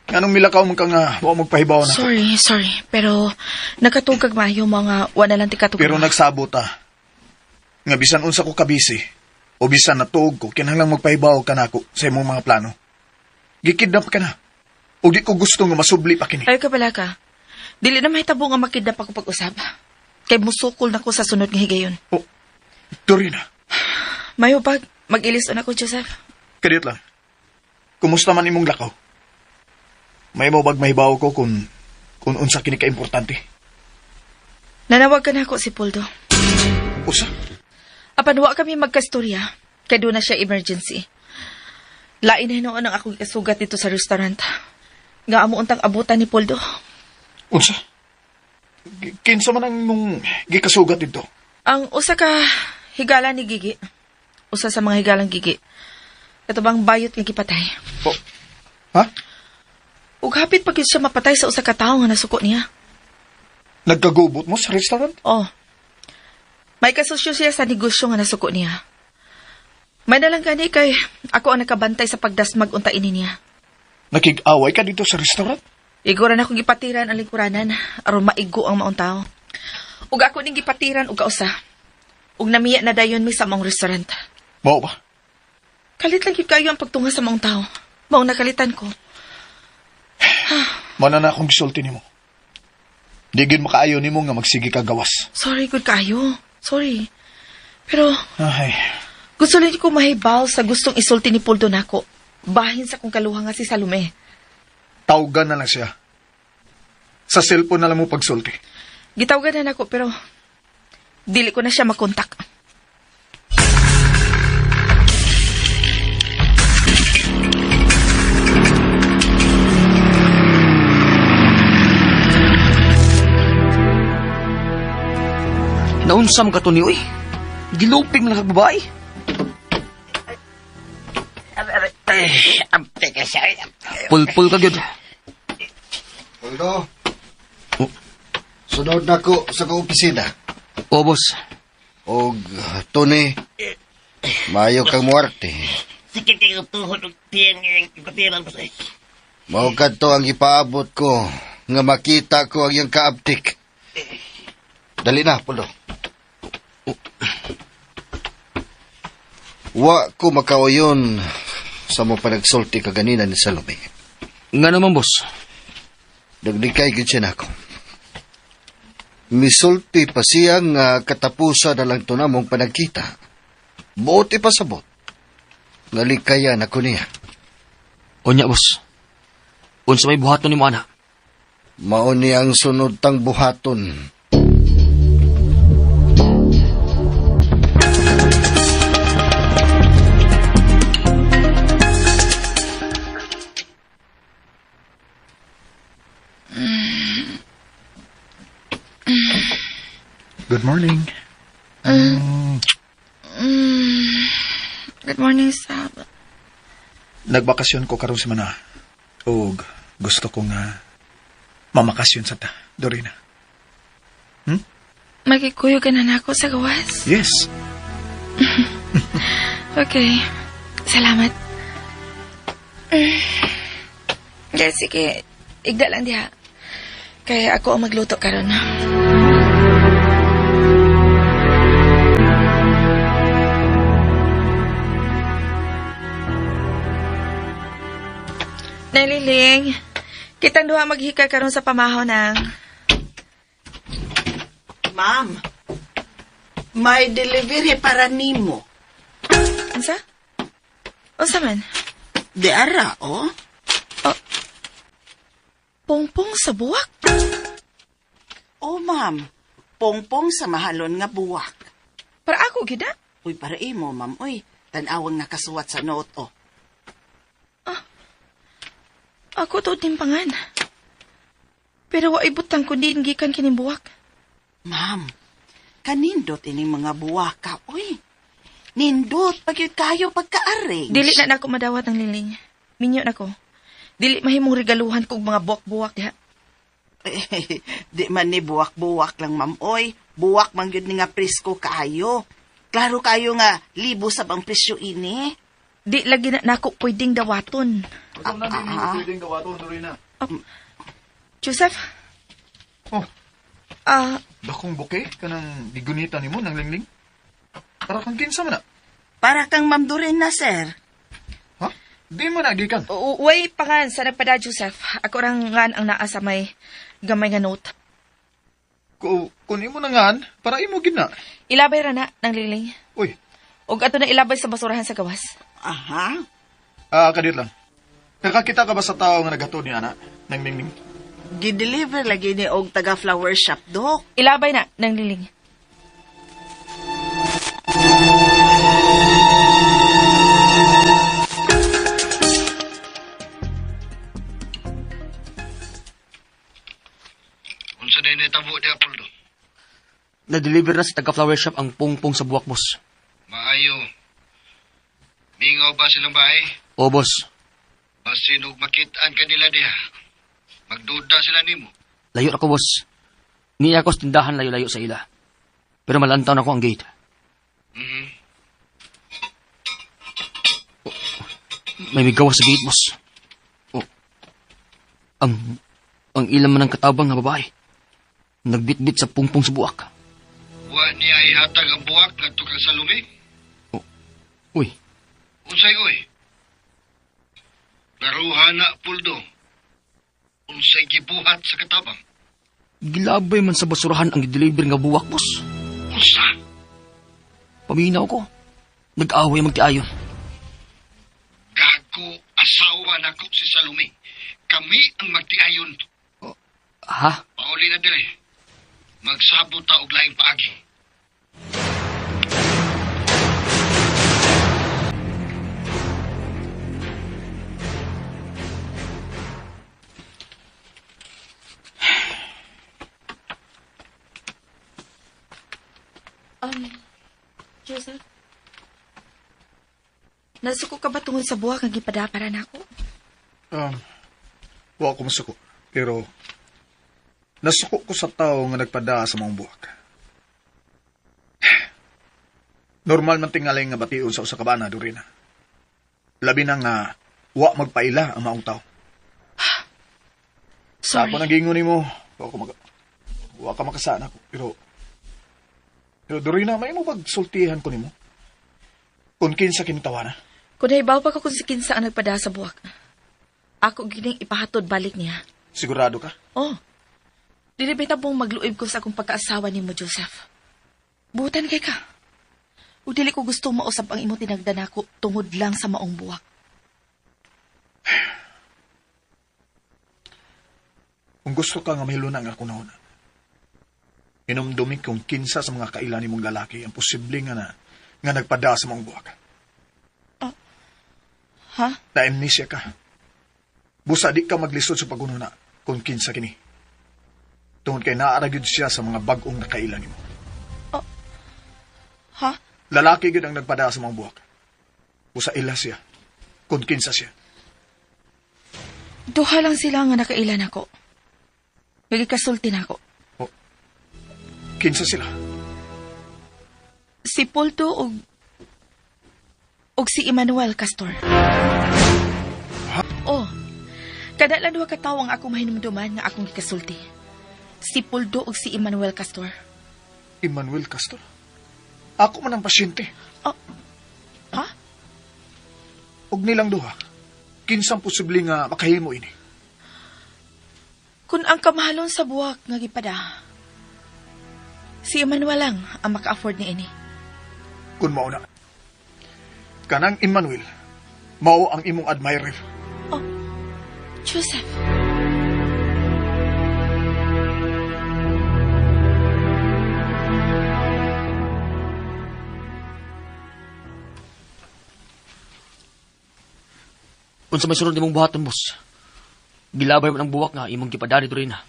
H: Anong milakaw mo ka nga wa magpahibaw na.
G: Sorry. Pero nakatungkag maayo mga wala lang tikatugma.
H: Pero nagsabot ta. Nga bisan unsa ko kabisi o bisan natuog ko kinahanglang magpahibaw ka na ako sa imong mga plano. Gikidnap ka na. O di ko gusto nga masubli pa kini.
G: Ay ka pala ka. Dili na mahitabo nga makidnap ako pag-usap. Kay musukol na ko sa sunod nga higayon.
H: Oh, Dorina.
G: Mayo pag mag-ilis na ko, Joseph.
H: Kadiyot lang. Kumusta man imong lakaw? May mo bag mahibaw ko kung unsa kini ka-importante.
G: Nanawag ka na ako si Puldo.
H: Usa?
G: Apan wa kami magkastorya, kaya doon na siya emergency. Lain na noon ang akong kasugat dito sa restaurant. Nga amo untang abutan ni Puldo.
H: Unsa? Kinsa man ang mong gikasugat dito?
G: Ang usa ka higala ni Gigi. Usa sa mga higalang Gigi. Ito bang bayot nga gipatay.
H: Oh. Ha?
G: Ug hapit pag siya mapatay sa usa ka tawo nga nasuko niya.
H: Nagkagubot mo sa restaurant?
G: Oh. May kasosyo siya sa negosyo nga nasuko niya. May nalang gani kay ako ang nakabantay sa pagdasmag unta ini niya.
H: Nakig-away ka dito sa restaurant?
G: Igora na akong gipatiran ang lingkuranan aron maigo ang maong tao. Ug ako ning gipatiran ug kausa. Ug namiya na dayon mi sa maong restaurant.
H: Mao ba?
G: Kalit lang gyud kayo ang pagtunga sa maong tao. Maong nakalitan ko.
H: Mana na akong gisulti nimo. Di gyud makaayo nimo nga magsige ka gawas.
G: Sorry gud kayo. Sorry. Pero
H: Ay,
G: gusto lang ko mahibaw sa gustong isulti ni Puldo nako. Bahin sa kong kaluha nga si Salome.
H: tawgan na lang siya. Sa cellphone na lang mo pagsulti.
G: Gitawagan na nako pero dili ko na siya makontak.
J: Naunsam ka to ni, uy. Giluping lang kag babae.
I: Teka siya.
J: Pulpul ka gyud.
D: Puldo.
J: Oh.
D: Sunod na ko sa kaopisina.
J: O, boss.
D: Og, Tony, maayo kang muwarte.
I: Sikit kayo tuhod og tiyang ipatiran mo sa'yo.
D: Mao kadto ang ipaabot ko nga makita ko ang iyang kaabtik. Dali na, Pulo. Wa ko makauyon sa mo panagsulti kaganina ni Salome.
J: Nga naman, boss.
D: Naglikay gid siya nako. Misulti pa siya nga katapusan na lang to namong panagkita. Buti pa sabot. Nalikayan ako niya.
J: O niya, boss. Unsa may buhaton ni mo, anak?
D: Mao ni ang sunod tang buhaton.
H: Good morning.
G: Good morning, Sab.
H: Nagbakasyon ko karon sa mana. Og gusto ko nga mamakasyon sa ta, Dorina.
G: Magkikuyo ka na ako sa gawas?
H: Yes.
G: Okay. Salamat. Okay, sige. Igda lang diha. Kaya ako ang magluto karon. Naliling, kitang duha maghikay karon sa pamahaw ng...
F: Ma'am, may delivery para nimo.
G: Ansa? Unsa man?
F: Di ara, oh.
G: Pongpong sa buwak?
F: Oh, ma'am. Pongpong sa mahalon nga buwak.
G: Para ako, gida?
F: Uy, para imo, ma'am. Uy, tanawang nakasuwat sa note, oh.
G: Ako to timpangan. Pero wa ibutang kundi gikan kining buwak.
F: Ma'am, kanindot ining mga buwaka, uy. Nindot, pagyud kayo pagka-arrange.
G: Dili na nako madawat ang liling. Minyo nako. Dili mahimong regaluhan kog mga buwak-buwak diha.
F: Di man ni buwak-buwak lang, ma'am. Oy, buwak man gyud ni nga presko kayo. Klaro kayo nga libo sa bang presyo ini.
G: Di lagi na nako pwedeng dawaton.
H: Pwedeng gawato, Dorina.
G: Joseph?
H: Oh, dakong buke ka ng gigunita ni mo ng lingling? Para kang kinsa man na.
F: Para kang Ma'am Dorina, sir.
H: Ha? Di mo nagikan.
G: Way pangan sa nagpada, Joseph. Ako rang ngan ang naa sa may gamay nga note.
H: Kung imo na ngan, para imo gina.
G: Ilabay ra na ng liling.
H: Uy,
G: Og ato na ilabay sa basurahan sa gawas.
F: Aha.
H: kadit lang. Nakakita ka ba sa tao nga naghatod ni ana ng lingling?
F: Gideliver lagi ni og taga flower shop, Dok.
G: Ilabay na ng liling.
C: Unsa na initabo di Apollo?
J: Na-deliver na sa taga-flower shop ang pongpong sa buwak, boss.
C: Maayo. Mingaw ba silang bahay?
J: O, boss.
C: Basin og makitaan kanila diha. Magduda sila nimo.
J: Layo ako, boss. Niya ako sa tindahan layo-layo sa ila. Pero malantaw na ako ang gate.
C: Mhm.
J: May migawas sa gate, boss. Oh. Ang ilam man ng katabang nga babae. Nagbitbit sa pungpong sa buwak.
C: Wa niya ihatag ang buwak ngadto kang Salome?
J: Uy,
C: Unsay oy? Laruhan na Puldo. Unsay gibuhat sa katabang?
J: gilabay man sa basurahan ang deliver nga buwak, boss.
C: Unsa?
J: Paminaw ko. Nag-away magtiayon.
C: Gago asawa nako si Salome. Kami ang magtiayon.
J: Ha?
C: Pauli na dire. Magsabot ta og laing paagi.
G: Joseph? Nasuko ka ba tungod sa buwak nga gipadapara nako?
H: Wa ko masuko. Pero, Nasuko ko sa tao nga nagpada sa mong buwak. Normal man tingalay nga bation sa usa ka bana, Dorina. Labi na nga, wa magpaila ang maong tao. Sa
G: Sorry.
H: ako nagingon nimo, wa ka makasana ko. Pero Dorina, may mo pagsultihan ko nimo? Kung kinsa kinitawa na.
G: Kung naibaw pa ko kung si Kinsa ang nagpada sa buwak, ako gining ipahatod balik niya.
H: Sigurado ka?
G: Oh, dinibita pong magluib ko sa akong pagkaasawa ni mo, Joseph. Butan kay ka. O dili ko gusto mausap ang imo tinagdan ako tungod lang sa maong buwak.
H: Kung gusto ka nga mahilunan nga ako na inumdumi kung kinsa sa mga kailan ni mong lalaki ang posible nga nagpada sa mong buwak.
G: Ha?
H: Na-amnesia ka. Busa di ka maglisod sa pagununa kung kinsa kini. Tungod kay naaragid siya sa mga bagong nakailan nimo.
G: Ha?
H: Lalaki gid ang nagpada sa mga buwak. Busa ila siya. Kung kinsa siya.
G: Duha lang sila nga nakailan ako. Nagikasulti na ako.
H: Kinsa sila?
G: Si Poldo og si Emmanuel Castor. Oh, kada lang duha ka tawo ang akong mahinumduman nga akong gikasulti. Si Poldo og si Emmanuel Castor.
H: Emmanuel Castor? Ako man ang pasyente.
G: Ha?
H: Og nilang duha. Kinsang posible nga makahimo ini.
G: Kung ang kamahalon sa buwak nga gipada, si Emmanuel lang ang maka-afford ni ini.
H: Kung mauna. Kanang Emmanuel, mao ang imong admirer.
G: Joseph.
J: Kung sa may sunod nimong buhaton, boss. Gilabay mo ng buwak nga, imong gipadari rin na.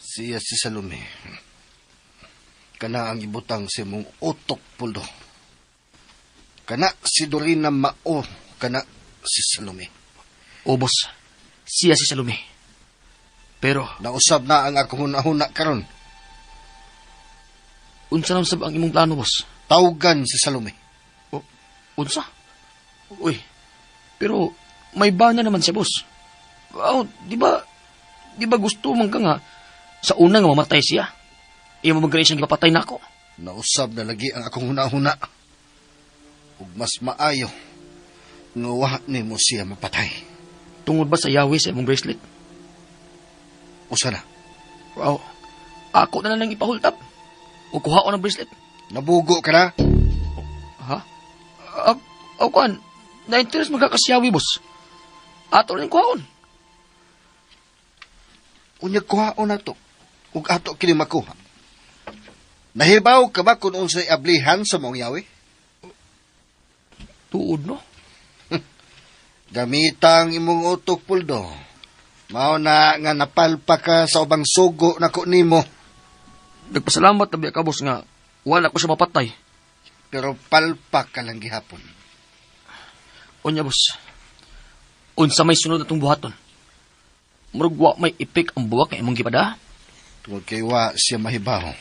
D: Siya si Salome. Kana ang ibutang si mong utok, Puldo. Kana si Dorina mao, kana si Salome.
J: O, boss. Siya si Salome. Pero,
D: Nausab na ang akong huna-huna karon.
J: unsa na sab ang imong plano, boss?
D: Tawgan si Salome.
J: Unsa? Uy, pero may bana naman siya, boss. Di ba gusto man ka nga sa una nga mamatay siya? Iya mo magaling siyang ipapatay na ako.
D: Nausab na lagi ang akong huna-huna. Ug mas maayo nga wa nimo siya mapatay.
J: Tungod ba sa yawi sa imong bracelet?
D: Usa na.
J: Ako na lang ipahultap. O kuha ko ng bracelet.
D: Nabugo ka na?
J: Ha? Kuan, na-interest magkakasyawi, boss. Ato rin kuhaon.
D: Unyag kuhaon na to. Ug ato kini makuha. Nahibaw ka ba kung unsay ablihan sa mong yawi?
J: Tuod, no?
D: Gamitang imong utok, Puldo. Mao na nga napalpa ka sa ubang sugo na ko nimo.
J: Nagpasalamat na ka, boss, nga wala ko siya mapatay.
D: Pero palpa ka lang gihapon.
J: Unya, boss. Unsa may sunod na itong buhaton? Murugwa may ipik ang buwak ng imong gipada?
D: Tungod kay wa siya mahibaw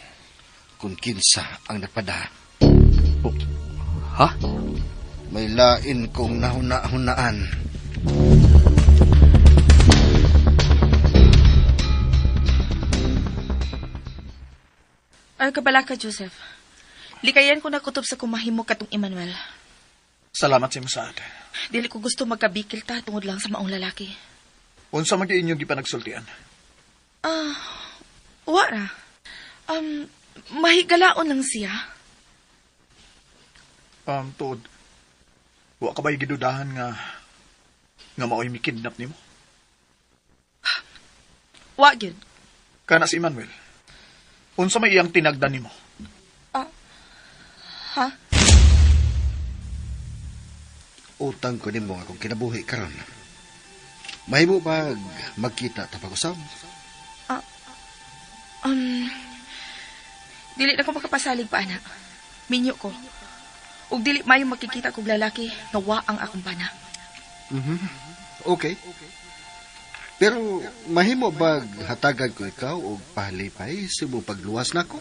D: kung kinsa ang nagpada.
J: Ha?
D: May lain kong nahuna-hunaan.
G: Ay, kabala ka, Joseph. Likayan ko na kutob sa kumahimo katong Emmanuel.
H: Salamat sa imong
G: Dili ko gusto magkabikil ta tungod lang sa maong lalaki.
H: Unsa man inyong gipanagsultian?
G: Wala. Mahigalaon lang siya.
H: Tuod. Wa ka ba'y gidudahan nga mao'y mikidnap nimo?
G: Wa gyud.
H: Kana si Emmanuel. Unsa may iyang tinagdan nimo?
G: Ha?
D: Utang ko nimo akong kinabuhi karon. Mahimo ba magkita ta pag-usab?
G: Dili na ko makapasalig pa, anak. Minyo ko. Ug dili mayo makikita kog lalaki nga wa ang akong bana.
D: Okay. Pero mahimo ba hatagan ko ikaw og pahalipay sa imong pagluwas nako?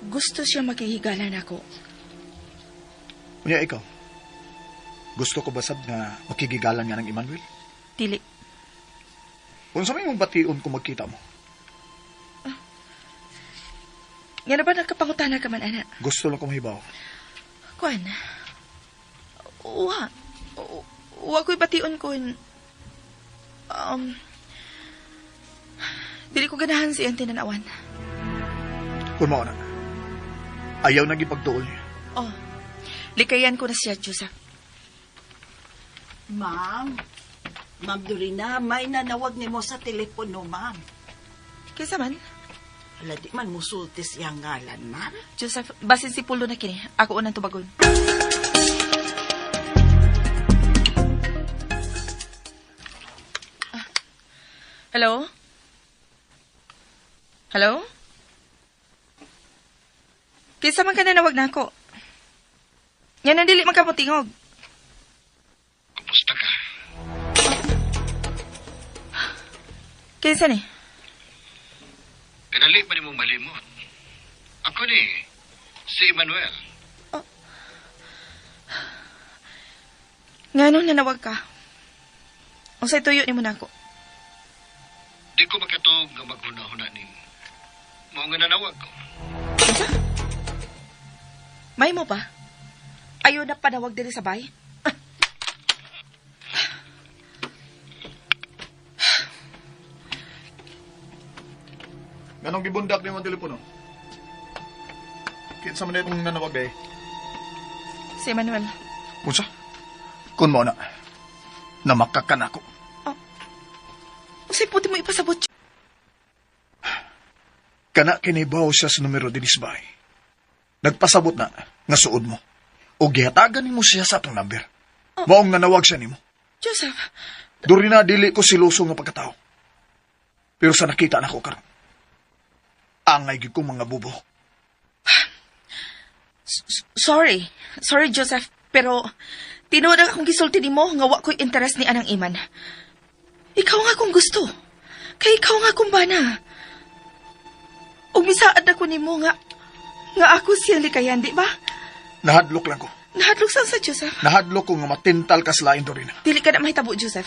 G: Gusto siya makihigalan ako.
H: Unya ikaw, gusto ko basab nga makigigalan nga ng Emmanuel?
G: Dili.
H: Kung sa may mong bation kung magkita mo,
G: Nga na ba nagkapangutana ka man, ana?
H: gusto lang ko mahibaw.
G: Kuan? Wa ko'y bation kun... Dili ko ganahan siyang tinanawan.
H: Kung mo na, ayaw naging pagtuol niya.
G: Oh, likayan ko na siya, Joseph.
F: Ma'am Dorina, may nanawag ni mo sa telepono, ma'am.
G: Kaysa man,
F: Wala di man musulti siyang ngalan, ma'am.
G: Joseph, basin si Pulo na kini. Ako unang tubagon. Hello? Hello? Kaysa man ka nanawag na ako. Yan ang dili magkaputingog.
C: Kumusta ka?
G: Kaysa ni?
C: Kanali pa ni mong malimot. Ako ni, si Emmanuel.
G: Nga nung nanawag ka. O sa'y tuyo ni mo na ako.
C: Di ko makatog nga maghuna-huna ni mo. Mao nga nanawag ko.
G: Kaysa? May mo pa? Ayaw na panawag diri sa bay?
H: Ganong gibundak ni mong telepono? Kinsa man itong nanawag eh.
G: Si Emmanuel.
H: Unsa? Kung mo na, namakakan ako.
G: O sa'y puti mo ipasabot.
H: Kana kinibaw siya sa numero din isbay. Nagpasabot na nga suod mo. O gihatagan mo siya sa atong number. Maong nanawag siya nimo.
G: Joseph,
H: Duri na dili ko siluso nga pagkatao. Pero sa nakita na ko karon, angay gid kong mga bubo.
G: sorry. Sorry, Joseph. Pero, tinuod akong gisulti ni mo nga wa ko'y interest ni Anang Iman. Ikaw nga kung gusto. Kay ikaw nga kung bana. Ug misaad ako ni mo nga ako siyang likayan, di ba?
H: Nahadlok lang ko.
G: Nahadlok sa Joseph.
H: Nahadlok ko nga matintal ka sa lain, Dorina.
G: Dili ka na mahitabo, Joseph.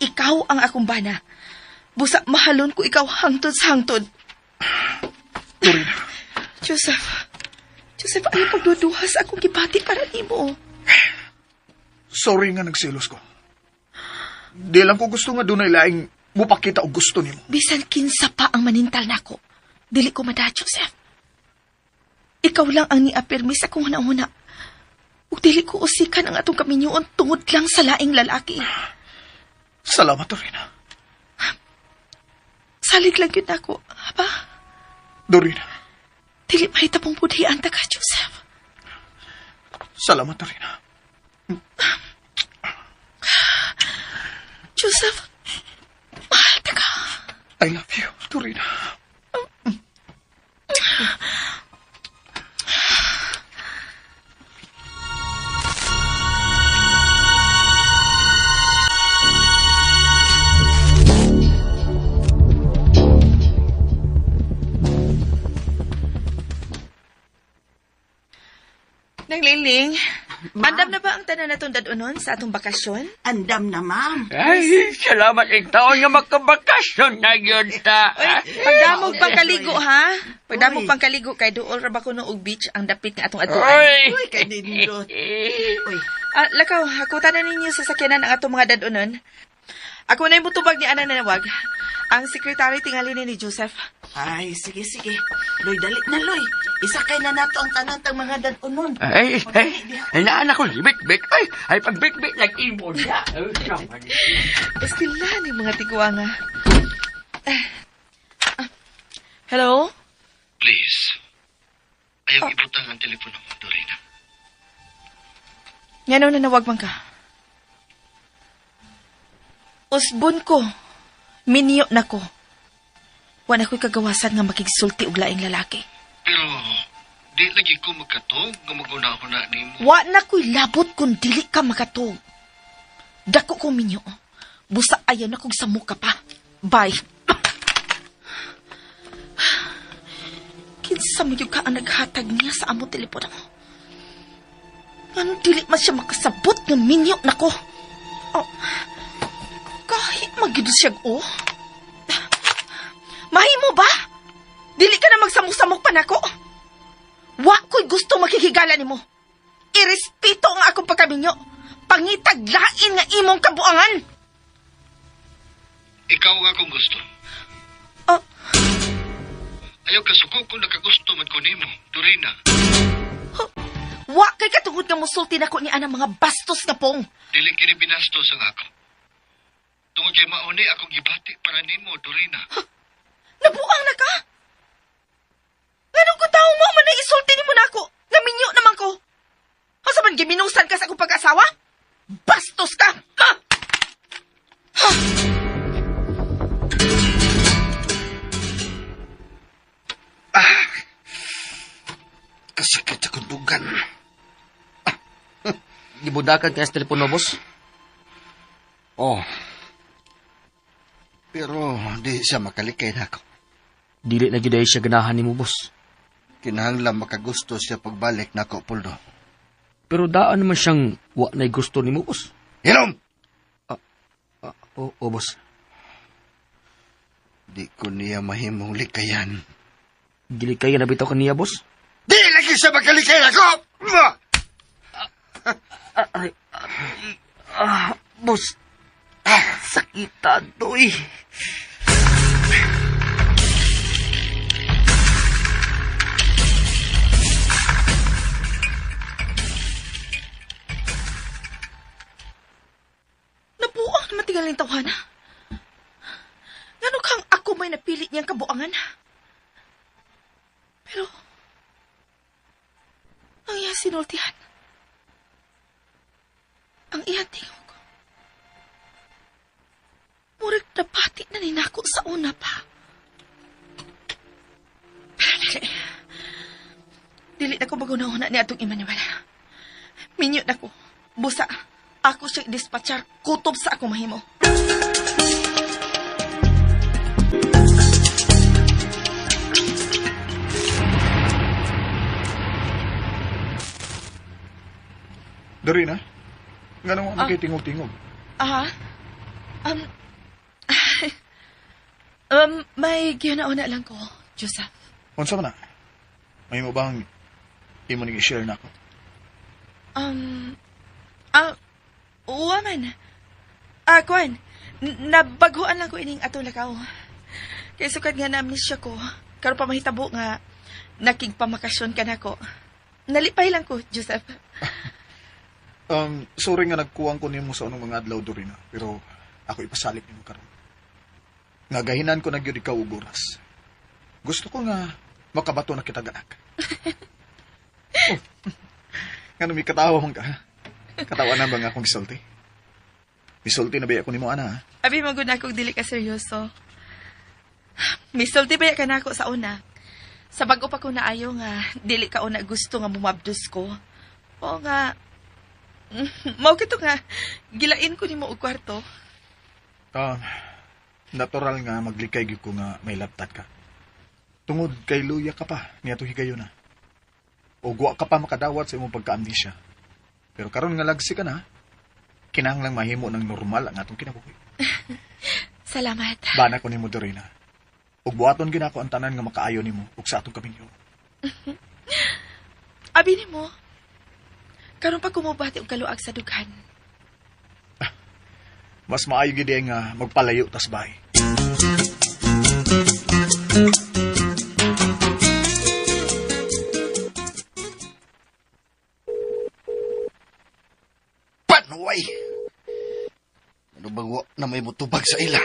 G: Ikaw ang akong bana. Busa mahalon ko ikaw hangtod sa hangtod.
H: Dorina.
G: Joseph, ayaw pagduduhas akong gibati para nimo.
H: Sorry nga nagsilos ko. Di lang ko gusto nga dunay laing mupakita og gusto nimo.
G: Bisan kinsa pa ang manintal nako. Dili ko mada, Joseph. Ikaw lang ang niapirmi sa kong hunahuna. Ug dili ko usikan ang atong kaminyoon tungod lang sa laing lalaki.
H: Salamat, Dorina.
G: Salig lang yun ako, haba?
H: Dorina.
G: Dili mahitabong budhian ta ka, Joseph.
H: Salamat, Dorina.
G: Joseph, mahal ta ka.
H: I love you, Dorina.
G: Nagliling, andam na ba ang tanan natong dadunon sa atong bakasyon?
F: Andam na, ma'am.
I: Ay, salamat ang taon nga magkabakasyon na yun ta.
G: Oy, pagdamog pang kaligo, ha? Pagdamog pang kaligo, kay dool ra ba kuno og beach ang dapit nga atong aduan.
F: Uy, kanindot. Uy,
G: Lakaw, hakutan na ninyo sa sakyanan ang atong mga dadunon. Ako na yung mutubag ni Ana nanawag. Ang sekretary tingali ni Joseph.
F: ay, sige. Loy, dali na, Loy. Isakay na nato ang tanang mga dadunon.
I: Ay, naanak ko, bit-bit. Ay, pag-bit-bit, nag-ibon siya.
G: Estila ni mga tiguanga. Hello?
C: Please, ayaw ibutang ang telepono mo, Dorina.
G: Nga nung nanawag man ka. Usbon ko. Minyo na ko. Wala ko'y kagawasan nga makigsulti og laing lalaki.
C: Pero, di lagi ko magkatog nga mag-una-una ni mo.
G: Wa na ko'y labot kung dili ka makatog. Dako ko minyo. Busa ayaw na kong samuka pa. Bye. Kinsa mo yung ka ang naghatag niya sa amo telepono mo. Anong dili man siya makasabot ng minyo na ko? Oh, kahit magido siya Mahimo ba? Dili ka na magsamok-samok pa nako. Wa ko'y gusto makikigala ni mo. Irespeto ang akong pagkaminyo. Pangitaglain nga imong kabuangan.
C: Ikaw nga kung gusto.
G: Oh,
C: Ayaw ka suko kung nakagusto man ko nimo, Dorina.
G: wa kay katungod nga musulti nako ni anang mga bastos nga pong.
C: Dili kini binastos ang ako. Tungod kay mauni akong gibati para nimo, Dorina.
G: Nabuang na ka? Nganong ko tao mo man na isulti ni mo na ako? Naminyo naman ko. Asa man giminusan ka sa akong pag-asawa? Bastos ka! Ha? Ha?
D: Kasakit akong dugan.
J: Gibudakan kaya sa telepono, boss.
D: Oh. Pero di siya makalikay na ako.
J: Dili na gyud siya ganahan nimo, boss.
D: Kinahanglan makagusto siya pagbalik na ako, Puldo.
J: Pero daan naman siyang wa na gusto nimo, boss.
D: Hinom!
J: Oo, boss.
D: Di ko niya mahimong likayan.
J: Dili kaya nabitaw kaniya, boss.
D: Di lagi siya makalikay na ako!
J: Boss. Sakitan to eh.
G: Nabuang naman tingaling tawhana. Ngano kang ako may napili niyang kabuangan? Pero, ang iya sinultihan. Ang iya tingog ko. Murag napati na ninako sa una pa. Pero dili. Dili na ko magunahuna ni atong Emmanuel. Minyo na ko. Busa. Ako siya dispatchar. Kutob sa akong mahimo.
H: Dorina, nga nang nakitingog-tingog.
G: Aha. May ginauna lang ko, Joseph.
H: Unsa man na? May mo bang imo ning i-share na ako?
G: Woman. Kwan, nabaguan lang ko ining atong lakaw. Kaya sukad nga na-amnesia ko, karon pa mahitabo nga nakigpamakasyon ka na ko. Nalipay lang ko, Joseph.
H: Sorry nga nagkuwang ko nimo sa anong mga adlaw, Dorina. Pero ako ipasalig nimo karon. Nagahinan ko na gyud ikaw og oras. Gusto ko nga makabato na kita ganak. Oh. Ngano mi katawa man ka? Katawa na ba nga akong gisulti? Misulti na ba ako nimo ana?
G: Abi magud na akong dili ka seryoso. Misulti ba ka na ako sa una? Sa bago pa ko naayo nga dili ka una gusto nga bumabdos ko. O nga mao kito nga gilain ko nimo og kwarto.
H: Natural nga maglikay gyud ko nga may laptop ka. Tungod kay luya ka pa niya to higayon na. O guwa ka pa makadawat sa imong pagka-amnesia. Pero karon nga lagsi ka na, kinahanglang mahimo ng normal ang atong kinabuhi.
G: Salamat.
H: Bana ko nimo, Dorina. Ug buhaton ginako ang tanan nga makaayo nimo ug sa atong kaminyo.
G: Abi nimo. Karon pa kumubati og kaluag sa dughan.
H: Mas maayo gid nga magpalayo tas bahay.
D: Panuway! Ano bang wa na may mutubag sa ila?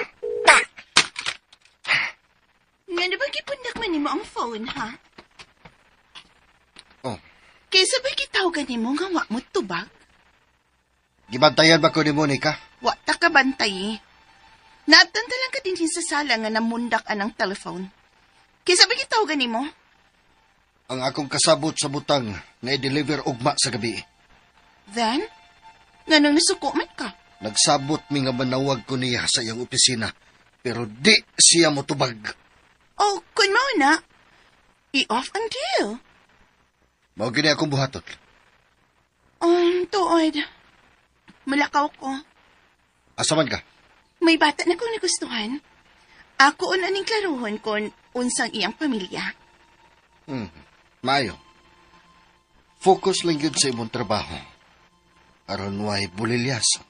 F: Nga na ba gipundak man nimo ang phone, ha?
D: Oh,
F: Kaysa ba gitawagan nimo nga wa mo tubag?
D: gibantayan ba ko ni Monica?
F: Wa ta ka bantay. Natanta lang ka din sa sala nga namundak anang telephone. Kaysa ba gitawagan nimo?
D: Ang akong kasabot sa butang na i-deliver ugma sa gabi.
F: Then, nga nang nasuko man ka.
D: Nagsabot mi nga manawag ko niya sa iyang opisina, pero di siya motubag.
F: Oh, kun mao na. I-off ang deal.
D: Mao gini akong buhaton.
F: Tuod. Malakaw ko.
D: Asa man ka?
F: May bata na kong nagustuhan. Ako unaning klaruhon kon unsang iyang pamilya.
D: Maayo. Focus lang yun sa imong trabaho. Aron way bulilyas.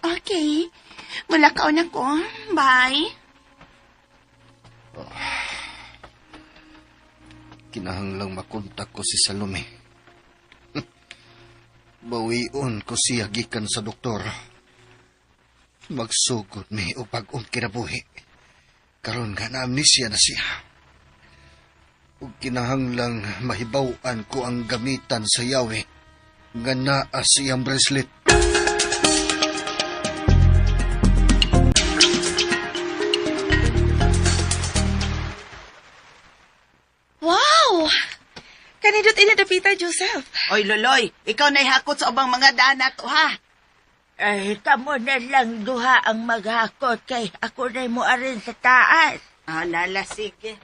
F: Okay. Malakaw na ko. Bye.
D: Kinahanglang makontak ko si Salome. Bawion ko siya gikan sa doktor. Magsugod mi o pag-ong kinabuhi. Karon nga na amnesia na siya. Ug kinahanglang mahibaw-an ko ang gamitan sa yawi nga naa siyang bracelet.
G: Wow! Kanindot inadapita, Joseph.
F: Oy, Loloy, ikaw na'y hakot sa ubang mga dana to, ha?
E: Ay, kamo na lang duha ang maghakot kay ako na mo arin sa taas.
F: Lala, sige.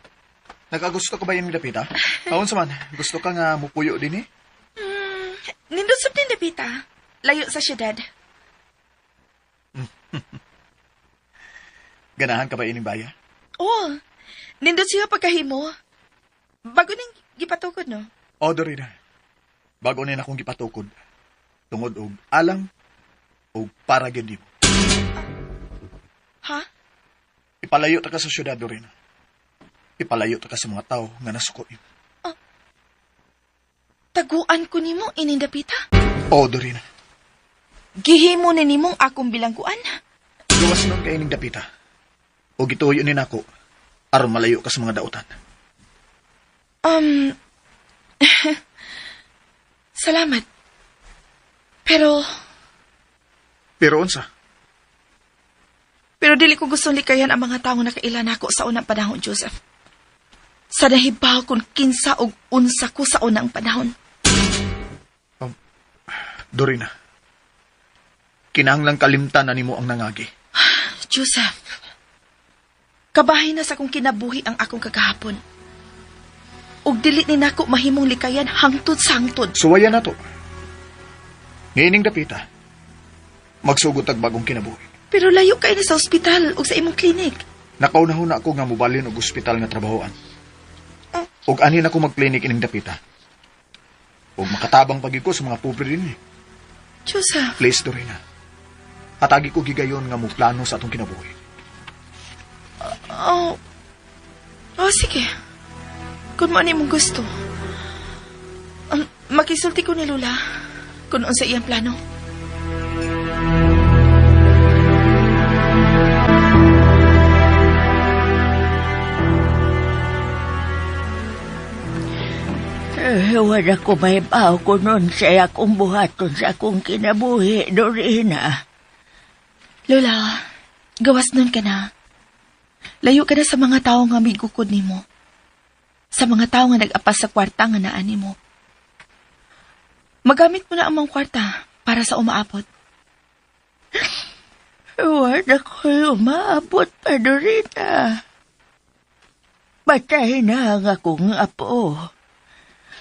H: Nagagusto ka ba yung dapita? Kaon sa man, gusto ka nga mupuyo din eh?
G: Nindot sab din dapita. Layo sa syudad.
H: Ganahan ka ba ining baya?
G: Oo. Nindot siya pagkahimo. Bago ning gipatukod, no?
H: O, Dorina. Bago na akong gipatukod. Tungod og alang o para gindi mo.
G: Ha?
H: Ipalayo ta ka sa syudad, Dorina. Ipalayo ta ka sa mga tao nga nasuko mo.
G: Taguan ko nimo inindapita.
H: O, Dorina.
G: Gihimo ni nimong akong bilangguan.
H: Gawas nun kay ining dapita. O gituyo ni nako aron malayo ka sa mga dautan.
G: Salamat. Pero
H: Unsa?
G: Pero dili ko gustong likayan ang mga taong nakailan ako sa unang panahon, Joseph. Sa nahibaw kung kinsa og unsa ko sa unang panahon.
H: Dorina. Kinahanglang kalimtanan nimo ang nangagi.
G: Joseph, kabahin na sa kong kinabuhi ang akong kagahapon. Ug dili ni nako mahimong likayan hangtod sa hangtod.
H: Suwaya na to. Ngayoning dapita, magsugod tag bagong kinabuhi.
G: Pero layo kay ni sa ospital ug sa imong klinik.
H: Nakaunahon na ako nga mobalin og ospital nga trabahoan. Ug anin ako mag-clinic ining dapita. Ug makatabang pagid ko sa mga pobre din eh.
G: Joseph,
H: Please, Dorina. Hatagi ko gigayon nga mo plano sa atong kinabuhi.
G: sige. Kung mo mong gusto. Makisulti ko ni Lola kung unsa iyang plano.
E: Wala ko may baw ko nun sa akong buhaton sa akong kinabuhi, Dorina.
G: Lola, gawas nun ka na. Layo ka na sa mga tao nga migukod ni mo. Sa mga tao nga nag-apas sa kwarta nga naani mo. Magamit mo na ang mga kwarta para sa umaabot.
E: Wala ko umaabot pa, Dorina. Patay na ang akong apo.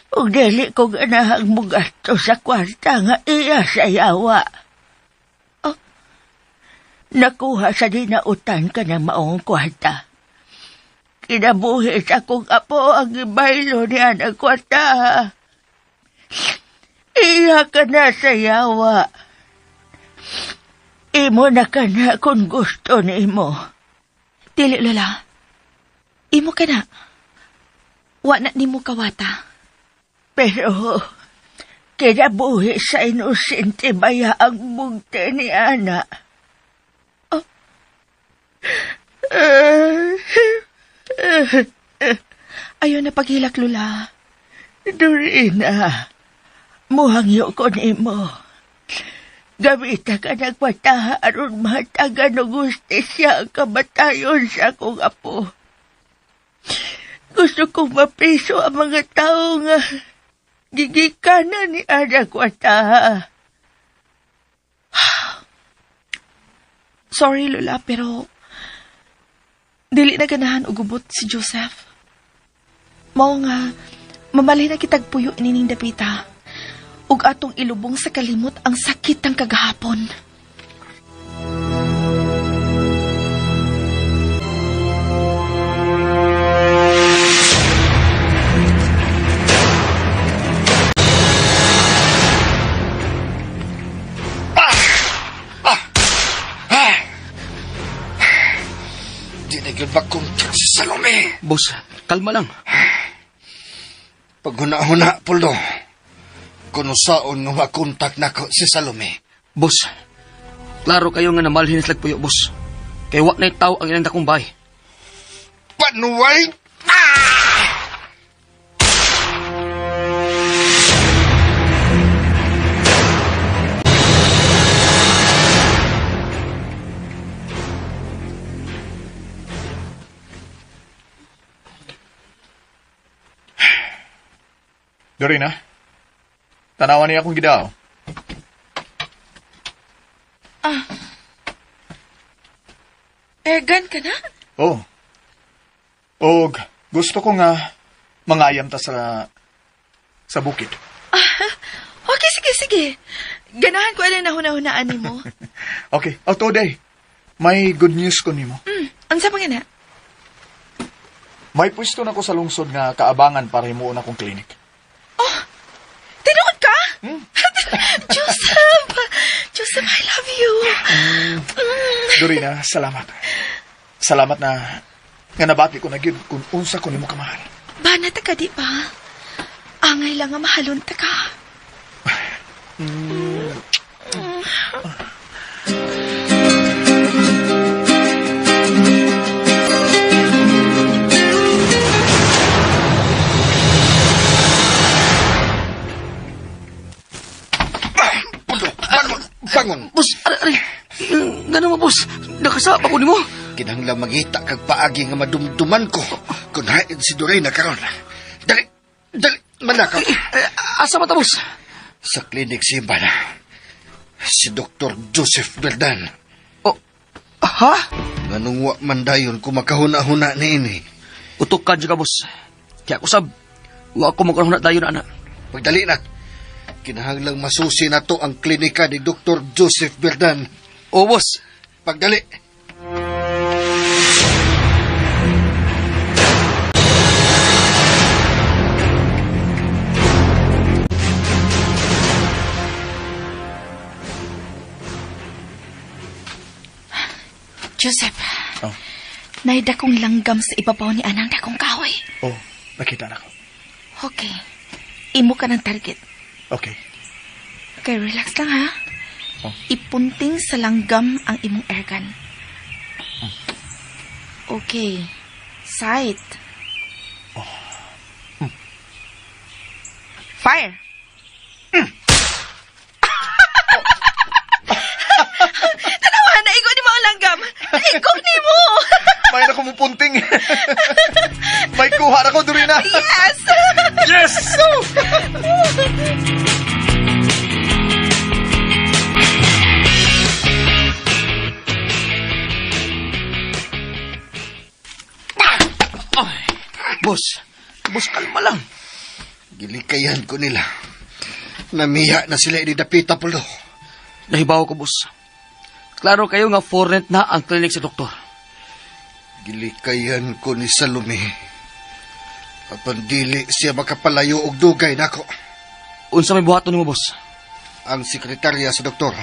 E: Ug dili ko ganahang mugasto sa kwarta nga iya sa yawa. Nakuha sa dinautan ka ng maong kwarta. Kinabuhi sa kong apo ang ibaylo niya ng kwarta. Iya ka na sa yawa. Imo na ka na kung gusto ni mo.
G: Dili, Lola. Imo ka na. Wa na ni mo kawata.
E: Pero, kinabuhi sa inosente baya ang bugte ni Ana.
G: Ayaw na paghilak, Lola.
E: Dorina, muhangyo ko ni mo. Gamita ka ng pataha aron mahatagan ng gustisya ang kamatayon sa akong apo. Gusto kong mapriso ang mga tao nga gigikanan ni Ana Kwataha.
G: Sorry, Lola, pero dili na ganahan og gubot si Joseph. Mao nga, mamalhin na kitag puyo ining dapita. Ug atong ilubong sa kalimot ang sakit ng kagahapon.
D: Di na yun makontak si Salome.
J: Boss, kalma lang.
D: Paghuna-huna, Puldo. Kung saon nga makontak na ko si Salome.
J: Boss, klaro kayo nga namalhin sa puyo, boss. Kaya wak na itaw ang ilang dakong bahay.
D: Panuway?
H: Dorina, tanawan niya akong gidaw.
G: Ergan ka na?
H: Oh. Og gusto ko nga mangayam ta sa bukid.
G: Okay, sige. Ganahan ko alin na hunahunaan ni mo.
H: Okay, Today, may good news ko nimo.
G: Ang sa mga na?
H: May pwesto na ko sa lungsod nga kaabangan para himuon akong klinik.
G: Tinuod ka? Joseph, I love you.
H: Dorina, salamat. Salamat na nga nabati ko na gyud kung unsa ko nimo kamahal.
G: Bana ta ka, di ba? Angay lang nga mahalon ta ka.
D: Bangon!
J: Boss, aray. Ganun mo, boss. Nakasapa ko ni mo.
D: Kinahanglan magita kag paagi nga madumduman ko kung hain si Dorina karon. Dali, manakaw.
J: Asa mata, boss?
D: Sa klinik si Imbana. Si Dr. Joseph Berdan.
J: Ha?
D: Nganong wa man dayon kung makahuna-huna ni ini.
J: Utok ka dyan ka, boss. Kaya kusab, wa ako magkahuna tayo na, anak.
D: Pagdali na. Kinahanglang masusi na to ang klinika ni Dr. Joseph Berdan.
J: O, boss.
D: Pagdali.
G: Joseph,
H: Oh.
G: naida kong langgam sa ibabaw ni Anang dakong kahoy.
H: Oh, nakita na ko.
G: Okay. Imo ka ng target.
H: Okay.
G: Okay, relax lang ha.
H: Oh.
G: Ipunting sa langgam ang imong airgun. Okay. Sight. Fire. Tanawahan na ikot ni mo ang langgam. Ikot ni mo.
H: May na kumupunting. May kuha na ko, Dorina.
G: Yes.
H: Yes!
J: Boss. Boss, kalma lang.
D: Gilikayan ko nila. Namiya na sila inidapita, Puldo.
J: Nahibaw ko, boss. Klaro kayo nga for rent na ang klinik sa doktor.
D: Gilikayan ko ni Salome. Apan dili siya makapalayo og dugay nako.
J: Unsa may buhaton mo, boss?
D: Ang sekretarya sa doktor.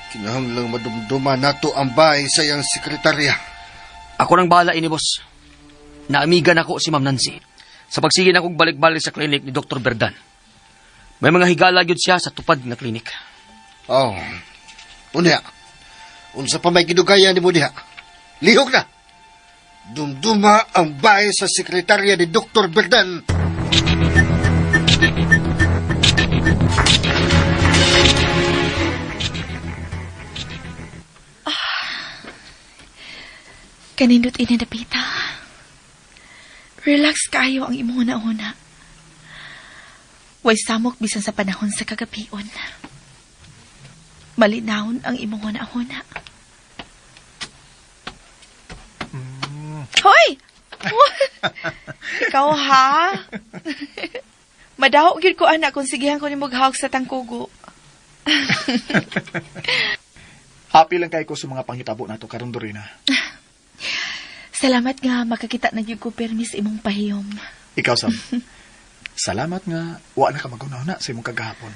D: Kinahanglang madumduma nato ang bahay sa iyang sekretarya.
J: Ako nang bahala ini, boss. Naamigan ako si Ma'am Nancy sa pagsige na kong balik-balik sa klinik ni Dr. Berdan. May mga higala gyud siya sa tupad na klinik.
D: Oh. Unya. Unsa pa may gidugayan ni mo diha? Lihok na. Dumduma ang bahay sa sekretarya ni Dr. Berdan.
G: Kanindot inidapita. Relax kayo ang imong una-una. Way samok bisan sa panahon sa kagabion. Malinawon ang imong una-una. Hoy! Ikaw ha? Madaho gid ko anak kung sigihan ko ni maghawak sa tangkugo.
H: Happy lang kay ko sa mga panghitabo nato karon Dorina.
G: Salamat nga makakita na gyud ko permis imong pahiyom.
H: Ikaw Sam. Salamat nga wa na ka magunaw sa imong kagahapon.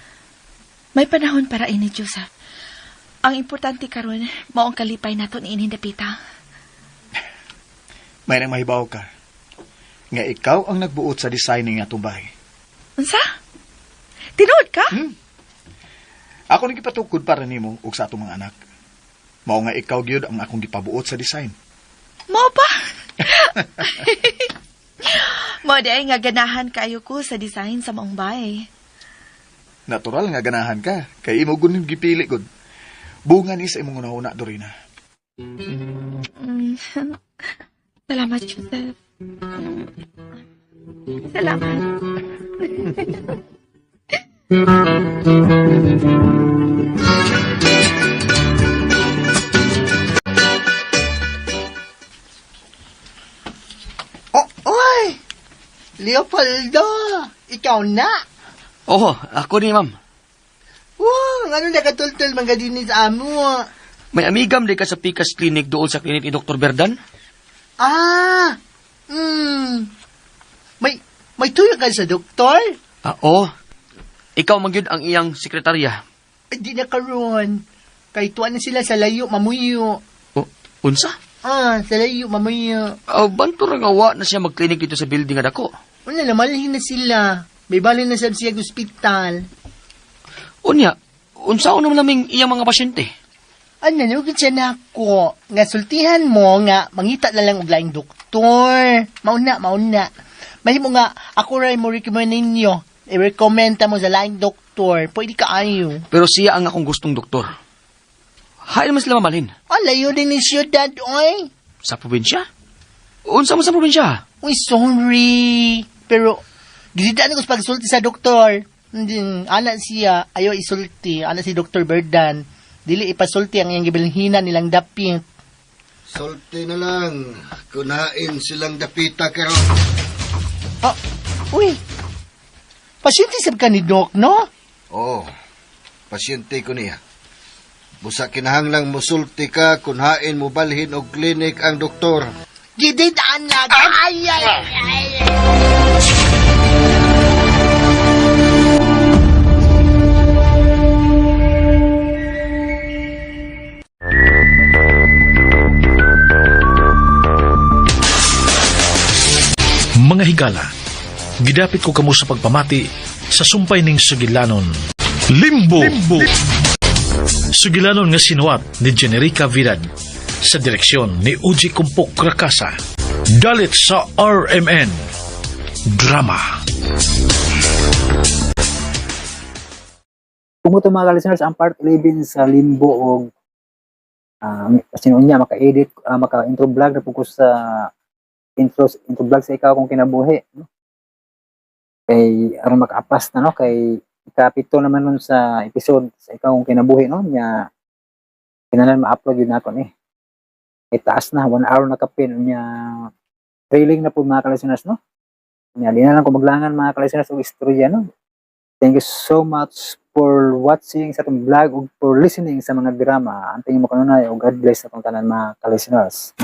G: May panahon para ini, Joseph. Ang importante karon mao ang kalipay nato ni ining dapita.
H: May nang mahibaw ka. Nga ikaw ang nagbuot sa designing nga bahay.
G: Unsa? Tinuod ka?
H: Ako nang gipatukod para nimo ug sa atong mga anak. Mao nga ikaw gyud ang akong gipabuot sa design.
G: Mao pa? Mao day nga ganahan kayo ko sa design sa maong bahay.
H: Natural nga ganahan ka. Kay imo gud gipili gud. Bunga ni sa imong una-una, Dorina.
G: Salamat, Joseph. Salamat.
K: Oh, oy! Leopoldo! Ikaw na!
J: Oo, ako ni ma'am.
K: Wow, ano nakatultol mga din sa amo?
J: May amigam di ka sa Picas Clinic doon sa klinik ni Dr. Berdan?
K: Ah! May tuyo ka sa doktor?
J: Oo. Ikaw magyud ang iyang sekretarya.
K: Ay, di na karon. Kay tuwan na sila sa layo, mamuyo.
J: O, unsa?
K: Sa layo, mamuyo.
J: Banto ra nga wa na siya magklinik dito sa building nga dako.
K: Wala na, malhin na sila. May bali na sa siya hospital.
J: Unya, unsa naman naming iyang mga pasyente?
K: Ano, nugid siya na ako. Nga sultihan mo nga, mangita na lang og laing doktor. Mauna. Mahimo nga, ako rin mo recommend ninyo. I-recommend mo sa laing doktor. Pwede ka ayo.
J: Pero siya ang akong gustong doktor. Hay naman sila mamalhin.
K: Layo din ni siyudad, oy.
J: Sa probinsya? Unsa man sa probinsya?
K: Uy, sorry. Pero, gisidaan ko sa pagsulti sa doktor. Anak siya, ayaw isulti. Anak si Dr. Berdan. Dili ipasulti ang iyang gibilhinan nilang dapit.
D: Sulti na lang. Kunain silang dapita karon.
K: Uy. Pasyente sab ka ni Doc, no?
D: Oo. Pasyente ko niya. Busa kinahanglang musulti ka kunhain mo balhin og klinik ang doktor.
K: Gidid anak. Ay.
B: Mga higala, gidapit ko kamo sa pagpamati sa sumpay ning Sugilanon. Limbo! Sugilanon nga sinuwat ni Generica Vidal sa direksyon ni Uji Kumpok Rakasa. Dalit sa RMN Drama.
A: Kung ito mga listeners, ang part 11 sa Limbo o sino niya, maka-edit, maka-intro vlog na po ko sa intro vlog sa ikaw kung kinabuhi. No? Kay, aron makaapas na, no? Kay, ikapito naman nun sa episode sa ikaw kung kinabuhi, no? Niya, kinalan ma-upload yun natin eh. Itaas na, 1 hour na kapin. Niya, trailing na po mga listeners, no? Niya, di na lang kung maglangan mga listeners o istorya, no? Thank you so much for watching sa itong vlog o for listening sa mga drama. Antingin mo kanunay o God bless sa itong tanan mga listeners.